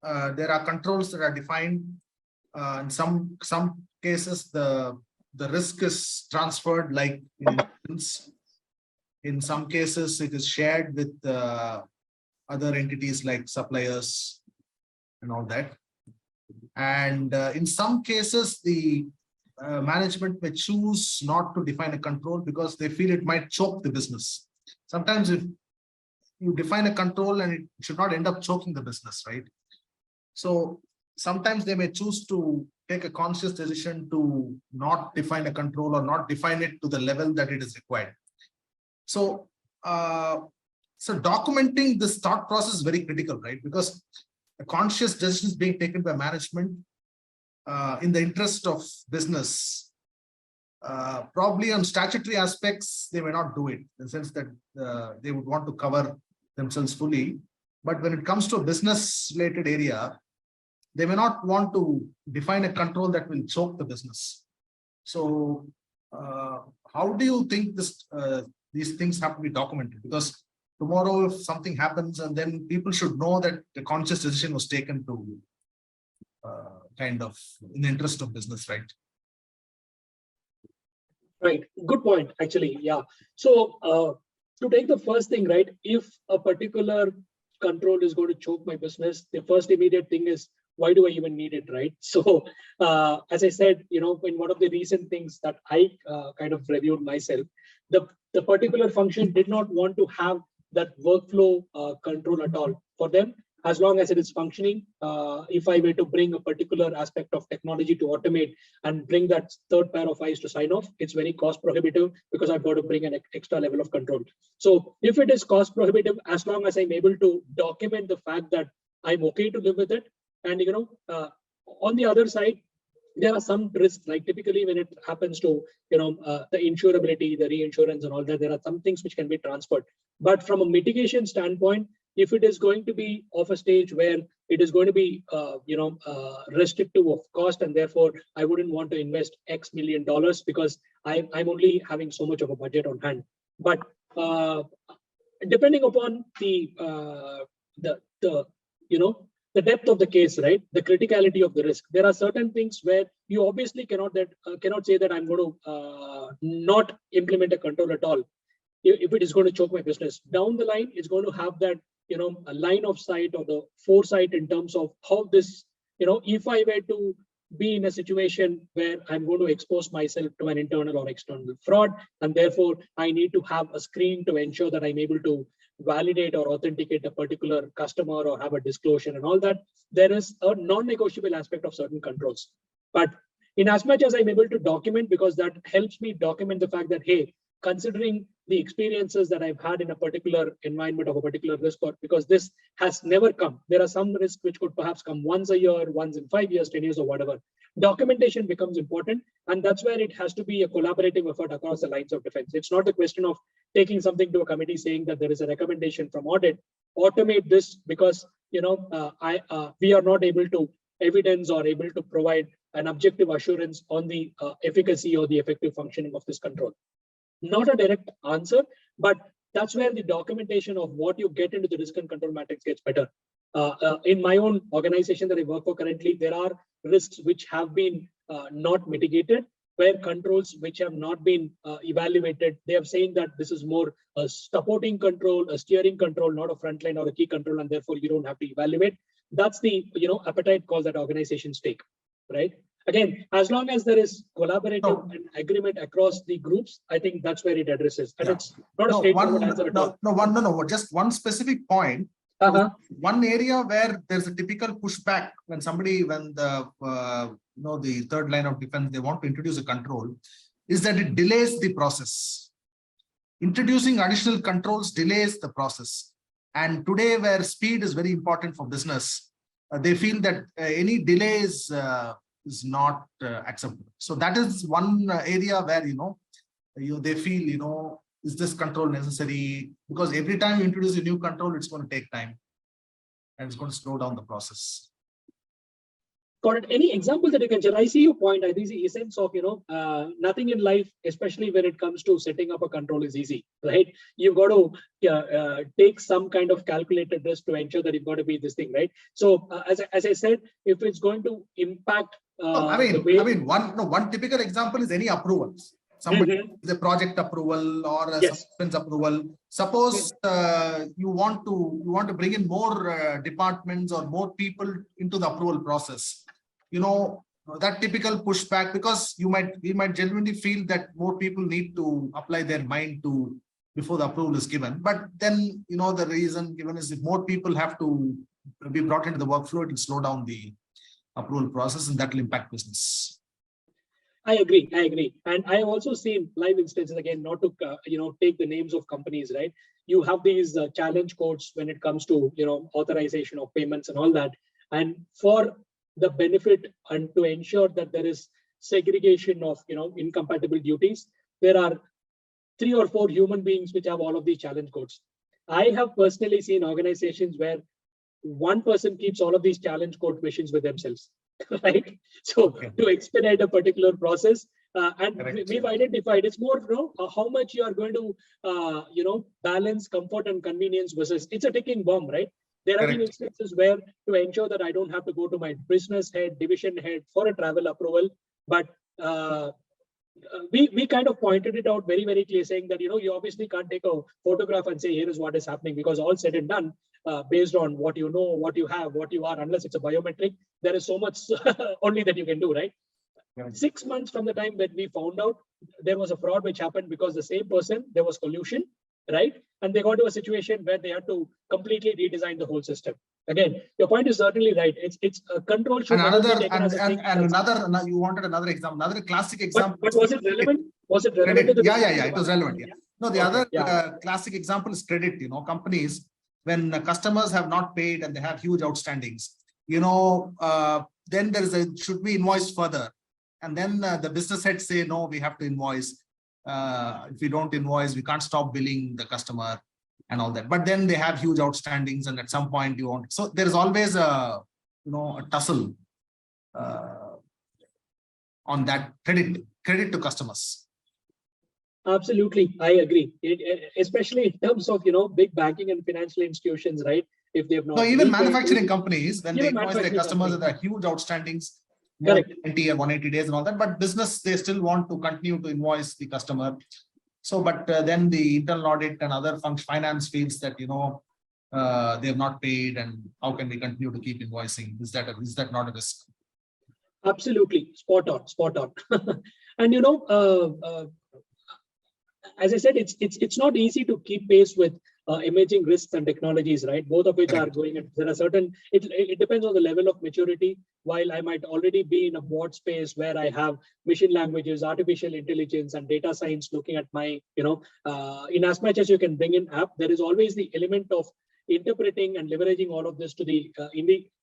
There are controls that are defined. In some cases, the risk is transferred, like in some cases, it is shared with other entities like suppliers and all that. And in some cases, the management may choose not to define a control because they feel it might choke the business. Sometimes if you define a control and it should not end up choking the business, right? So sometimes they may choose to take a conscious decision to not define a control or not define it to the level that it is required. So, documenting this thought process is very critical, right? Because a conscious decision is being taken by management in the interest of business. Probably on statutory aspects, they may not do it in the sense that they would want to cover themselves fully. But when it comes to a business related area, they may not want to define a control that will choke the business. So how do you think these things have to be documented? Because tomorrow, if something happens, and then people should know that the conscious decision was taken to kind of in the interest of business, right? Right. Good point, actually. Yeah. So to take the first thing, right, if a particular control is going to choke my business, the first immediate thing is, why do I even need it, right? So as I said, in one of the recent things that I kind of reviewed myself, the particular function did not want to have that workflow control at all. For them, as long as it is functioning, if I were to bring a particular aspect of technology to automate and bring that third pair of eyes to sign off, it's very cost prohibitive because I've got to bring an extra level of control. So if it is cost prohibitive, as long as I'm able to document the fact that I'm okay to live with it, and on the other side, there are some risks, like typically when it happens to, the insurability, the reinsurance and all that, there are some things which can be transferred. But from a mitigation standpoint, if it is going to be of a stage where it is going to be, restrictive of cost, and therefore I wouldn't want to invest X million dollars because I'm only having so much of a budget on hand. But depending upon the depth of the case, right? The criticality of the risk. There are certain things where you obviously cannot say that I'm going to not implement a control at all. If it is going to choke my business down the line, it's going to have that, a line of sight or the foresight in terms of how this, if I were to be in a situation where I'm going to expose myself to an internal or external fraud, and therefore I need to have a screen to ensure that I'm able to validate or authenticate a particular customer or have a disclosure and all that, there is a non-negotiable aspect of certain controls. But in as much as I'm able to document, because that helps me document the fact that, hey, considering the experiences that I've had in a particular environment of a particular risk, or because this has never come. There are some risks which could perhaps come once a year, once in 5 years, 10 years, or whatever. Documentation becomes important, and that's where it has to be a collaborative effort across the lines of defense. It's not a question of taking something to a committee saying that there is a recommendation from audit. Automate this because we are not able to evidence or able to provide an objective assurance on the efficacy or the effective functioning of this control. Not a direct answer, but that's where the documentation of what you get into the risk and control matrix gets better. In my own organization that I work for currently, there are risks which have been not mitigated, where controls which have not been evaluated, they are saying that this is more a supporting control, a steering control, not a frontline or a key control, and therefore you don't have to evaluate. That's the appetite call that organizations take, right? Again, as long as there is collaborative and agreement across the groups, I think that's where it addresses. And it's not a straightforward answer at all. No, just one specific point. One area where there's a typical pushback when the third line of defense, they want to introduce a control, is that it delays the process. Introducing additional controls delays the process. And today, where speed is very important for business, they feel that any delay is not acceptable. So that is one area where they feel is this control necessary? Because every time you introduce a new control, it's going to take time, and it's going to slow down the process. Got it. Any example that you can share? I see your point. I see the essence of, nothing in life, especially when it comes to setting up a control, is easy, right? You've got to take some kind of calculated risk to ensure that you've got to be this thing, right? So as I said, if it's going to impact, one typical example is any approvals. Somebody is a project approval or a suspense approval. Suppose you want to bring in more departments or more people into the approval process. That typical pushback, because we might genuinely feel that more people need to apply their mind before the approval is given. But then the reason given is if more people have to be brought into the workflow, it will slow down the approval process, and that will impact business. I agree. And I have also seen live instances, again, not to take the names of companies, right? You have these challenge codes when it comes to authorization of payments and all that. And for the benefit and to ensure that there is segregation of incompatible duties, there are 3 or 4 human beings which have all of these challenge codes. I have personally seen organizations where one person keeps all of these challenge code machines with themselves. Right, so to expedite a particular process, and we've identified it's more how much you are going to balance comfort and convenience versus it's a ticking bomb, right? There have been instances where to ensure that I don't have to go to my business head, division head for a travel approval, but we kind of pointed it out very, very clear, saying that you obviously can't take a photograph and say here is what is happening, because all said and done, based on what you know, what you have, what you are, unless it's a biometric, there is so much only that you can do, right? 6 months from the time that we found out there was a fraud which happened because the same person, there was collusion, right? And they got to a situation where they had to completely redesign the whole system. Again, your point is certainly right. It's a control. You wanted another example, another classic example. But was it relevant? Was it relevant? It was relevant. Yeah. No, the other classic example is credit. Companies, when customers have not paid and they have huge outstandings, then should we invoice further? And then the business heads say, no, we have to invoice. If we don't invoice, we can't stop billing the customer and all that. But then they have huge outstandings, and at some point you want. So there is always a tussle on that credit to customers. Absolutely, I agree. Especially in terms of big banking and financial institutions, right? If they have not. No, even manufacturing companies, when they invoice their customers and there are huge outstandings, 90 or 180 days and all that, but business, they still want to continue to invoice the customer. So, but then the internal audit and other finance feels that they have not paid, and how can we continue to keep invoicing? Is that not a risk? Absolutely, spot on. And as I said, it's not easy to keep pace with emerging risks and technologies, right? Both of which are going. There are certain. It depends on the level of maturity. While I might already be in a broad space where I have machine languages, artificial intelligence, and data science looking at my, in as much as you can bring in app, there is always the element of interpreting and leveraging all of this to the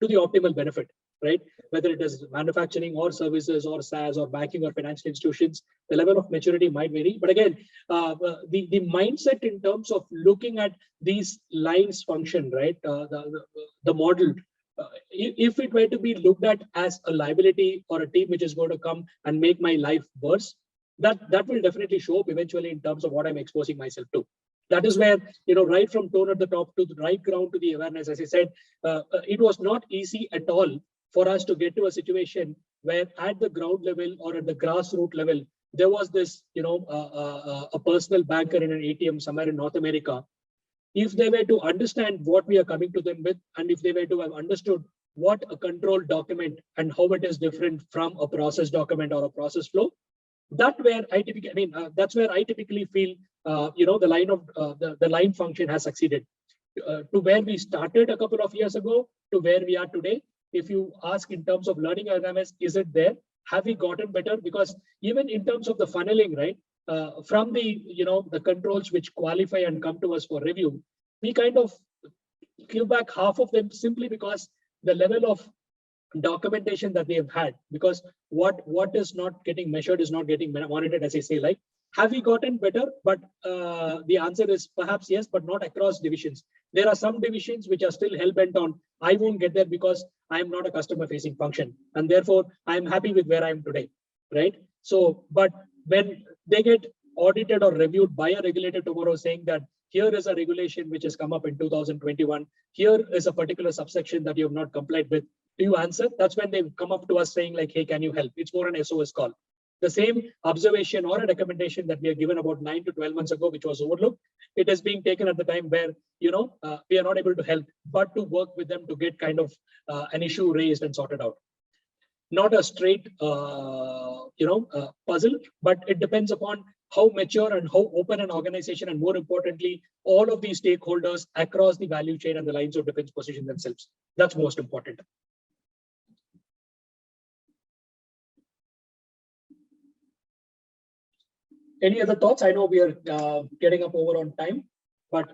optimal benefit, right? Whether it is manufacturing or services or SaaS or banking or financial institutions, the level of maturity might vary. But again, the mindset in terms of looking at these lines function, right? The model, if it were to be looked at as a liability or a team which is going to come and make my life worse, that will definitely show up eventually in terms of what I'm exposing myself to. That is where, right from tone at the top to the right ground to the awareness, as I said, it was not easy at all for us to get to a situation where at the ground level or at the grassroots level, there was this, a personal banker in an ATM somewhere in North America. If they were to understand what we are coming to them with, and if they were to have understood what a control document and how it is different from a process document or a process flow, that's where I typically feel, the line of the line function has succeeded. To where we started a couple of years ago to where we are today. If you ask in terms of learning LMS, is it there? Have we gotten better? Because even in terms of the funneling, right, from the, the controls which qualify and come to us for review, we kind of give back half of them simply because the level of documentation that they have had, because what is not getting measured is not getting monitored, as I say. Like, have we gotten better? But the answer is perhaps yes, but not across divisions. There are some divisions which are still hell-bent on, I won't get there because I am not a customer-facing function, and therefore I am happy with where I am today, right? So, but when they get audited or reviewed by a regulator tomorrow saying that here is a regulation which has come up in 2021, here is a particular subsection that you have not complied with, do you answer? That's when they come up to us saying like, hey, can you help? It's more an SOS call. The same observation or a recommendation that we are given about 9 to 12 months ago, which was overlooked, it is being taken at the time where, we are not able to help, but to work with them to get kind of an issue raised and sorted out. Not a straight, puzzle, but it depends upon how mature and how open an organization, and more importantly, all of these stakeholders across the value chain and the lines of defense position themselves. That's most important. Any other thoughts? I know we are getting up over on time, but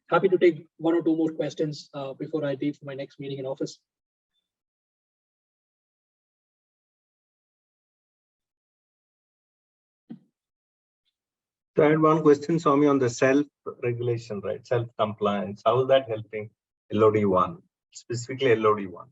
happy to take one or two more questions before I leave for my next meeting in office. So I had one question, Swami, on the self-regulation, right? Self-compliance. How is that helping LOD1, specifically LOD1?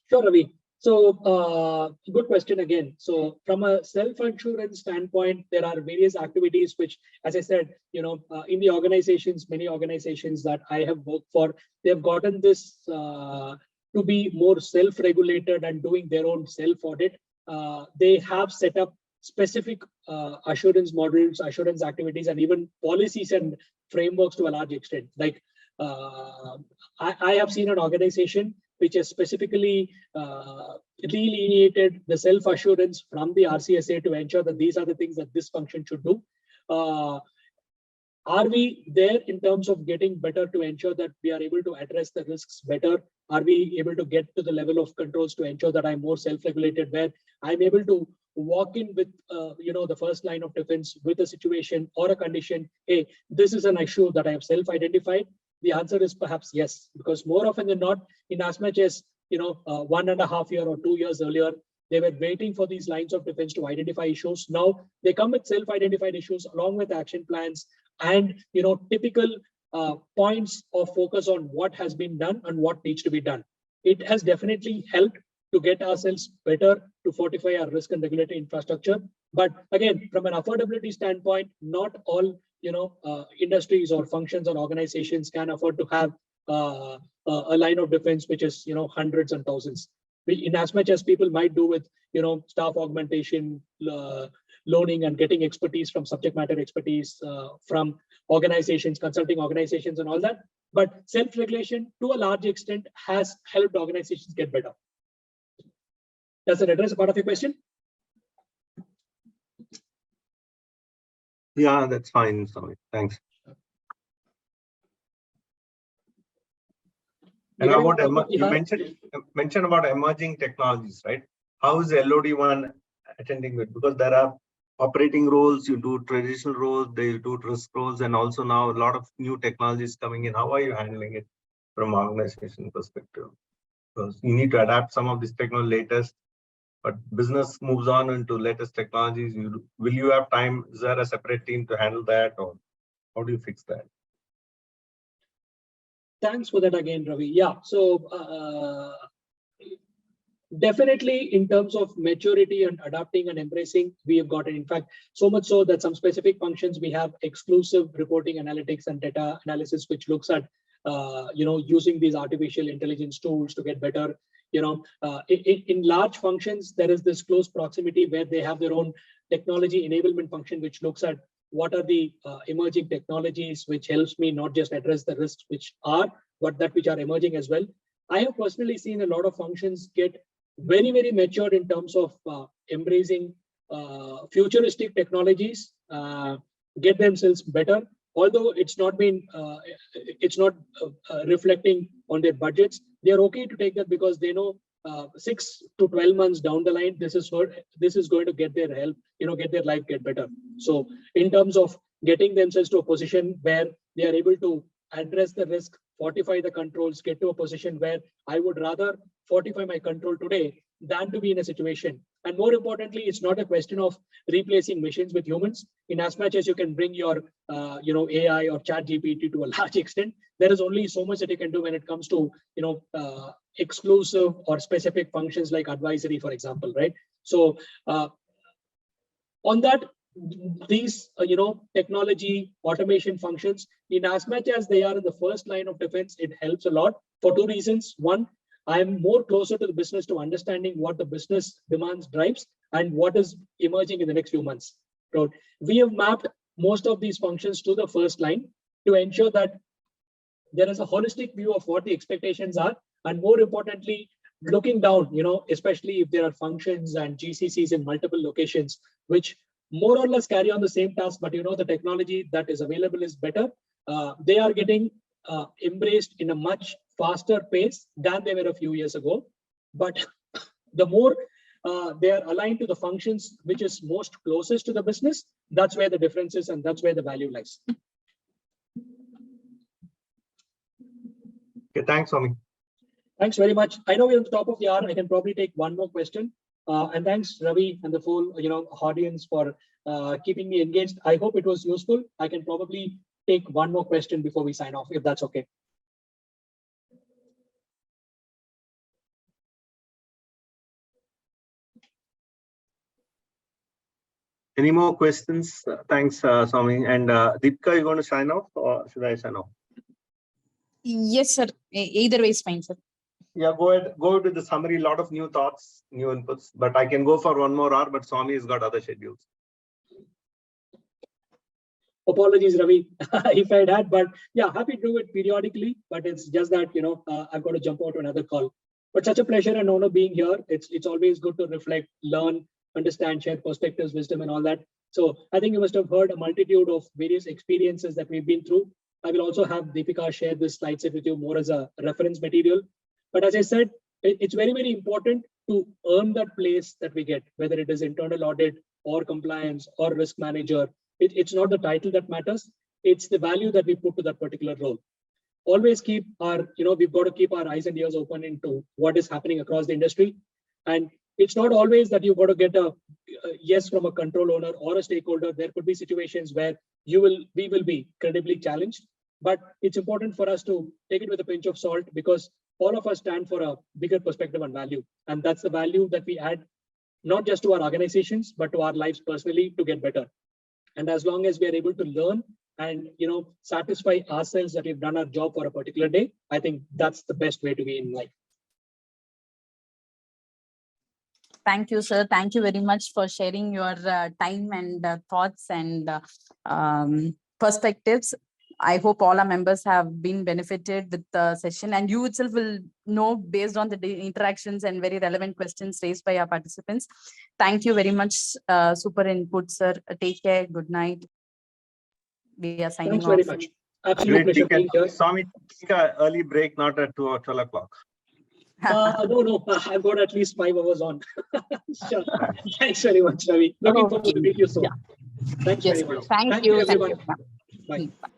Sure, Ravi. So good question again. So from a self-insurance standpoint, there are various activities which, as I said, in the organizations, many organizations that I have worked for, they've gotten this to be more self-regulated and doing their own self-audit. They have set up specific assurance models, assurance activities, and even policies and frameworks to a large extent. Like I have seen an organization which has specifically delineated the self-assurance from the RCSA to ensure that these are the things that this function should do. Are we there in terms of getting better to ensure that we are able to address the risks better? Are we able to get to the level of controls to ensure that I'm more self-regulated, where I'm able to walk in with, the first line of defense with a situation or a condition, hey, this is an issue that I have self-identified? The answer is perhaps yes, because more often than not, in as much as 1.5 years or 2 years earlier, they were waiting for these lines of defense to identify issues. Now they come with self-identified issues along with action plans and typical points of focus on what has been done and what needs to be done. It has definitely helped to get ourselves better to fortify our risk and regulatory infrastructure. But again, from an affordability standpoint, not all industries or functions or organizations can afford to have a line of defense which is hundreds and thousands. In as much as people might do with staff augmentation, loaning, and getting expertise from subject matter expertise from organizations, consulting organizations, and all that. But self-regulation, to a large extent, has helped organizations get better. Does that address a part of your question? Yeah, that's fine. Sorry. Thanks. And about you mentioned about emerging technologies, right? How is LOD1 attending it? Because there are operating roles, you do traditional roles, they do risk roles, and also now a lot of new technologies coming in. How are you handling it from organization perspective? Because you need to adapt some of this technology latest, but business moves on into latest technologies. Will you have time? Is there a separate team to handle that, or how do you fix that? Thanks for that again, Ravi. Yeah, so definitely in terms of maturity and adapting and embracing, we have gotten, in fact, so much so that some specific functions we have exclusive reporting analytics and data analysis, which looks at using these artificial intelligence tools to get better. In large functions, there is this close proximity where they have their own technology enablement function, which looks at what are the emerging technologies, which helps me not just address the risks which are, but that which are emerging as well. I have personally seen a lot of functions get very, very matured in terms of embracing futuristic technologies, get themselves better. Although it's not reflecting on their budgets, they're okay to take that because they know 6 to 12 months down the line, this is going to get their help, get their life get better. So in terms of getting themselves to a position where they are able to address the risk, fortify the controls, get to a position where I would rather fortify my control today than to be in a situation. And more importantly, it's not a question of replacing machines with humans. In as much as you can bring your AI or chat GPT to a large extent, there is only so much that you can do when it comes to exclusive or specific functions like advisory, for example, right? So on that, these technology automation functions, in as much as they are in the first line of defense, it helps a lot for two reasons. One, I'm more closer to the business to understanding what the business demands, drives, and what is emerging in the next few months. So we have mapped most of these functions to the first line to ensure that there is a holistic view of what the expectations are, and more importantly, looking down, especially if there are functions and GCCs in multiple locations, which more or less carry on the same task, but the technology that is available is better. They are getting embraced in a much faster pace than they were a few years ago. But the more they are aligned to the functions which is most closest to the business, that's where the difference is and that's where the value lies. Okay, thanks, Swami. Thanks very much. I know we're on the top of the hour. I can probably take one more question. And thanks, Ravi, and the full audience for keeping me engaged. I hope it was useful. I can probably take one more question before we sign off, if that's okay. Any more questions? Thanks, Swami. And Deepika, you going to sign off or should I sign off? Yes, sir. Either way is fine, sir. Yeah, go ahead. Go to the summary. A lot of new thoughts, new inputs. But I can go for one more hour. But Swami has got other schedules. Apologies, Ravi, if I'd had, but yeah, happy to do it periodically. But it's just that I've got to jump out to another call. But such a pleasure and honor being here. It's always good to reflect, learn, understand, share perspectives, wisdom, and all that. So I think you must have heard a multitude of various experiences that we've been through. I will also have Deepika share this slide set with you more as a reference material. But as I said, it's very, very important to earn that place that we get, whether it is internal audit or compliance or risk manager. It's not the title that matters. It's the value that we put to that particular role. Always keep our, we've got to keep our eyes and ears open into what is happening across the industry. And it's not always that you've got to get a yes from a control owner or a stakeholder. There could be situations where we will be credibly challenged. But it's important for us to take it with a pinch of salt because all of us stand for a bigger perspective and value. And that's the value that we add, not just to our organizations, but to our lives personally to get better. And as long as we are able to learn and satisfy ourselves that we've done our job for a particular day, I think that's the best way to be in life. Thank you, sir. Thank you very much for sharing your time and thoughts and perspectives. I hope all our members have been benefited with the session, and you itself will know based on the interactions and very relevant questions raised by our participants. Thank you very much. Super input, sir. Take care. Good night. We are signing off. Thanks very much. Absolute Great. pleasure being here. Swami, take an early break, not at 2 or 12 o'clock. No, I've got at least 5 hours on. Sure. Thanks very much, Ravi. Looking forward to meet you soon. Yeah. Thanks Yes, very much. thank you. everyone. Thank you. Bye. Bye.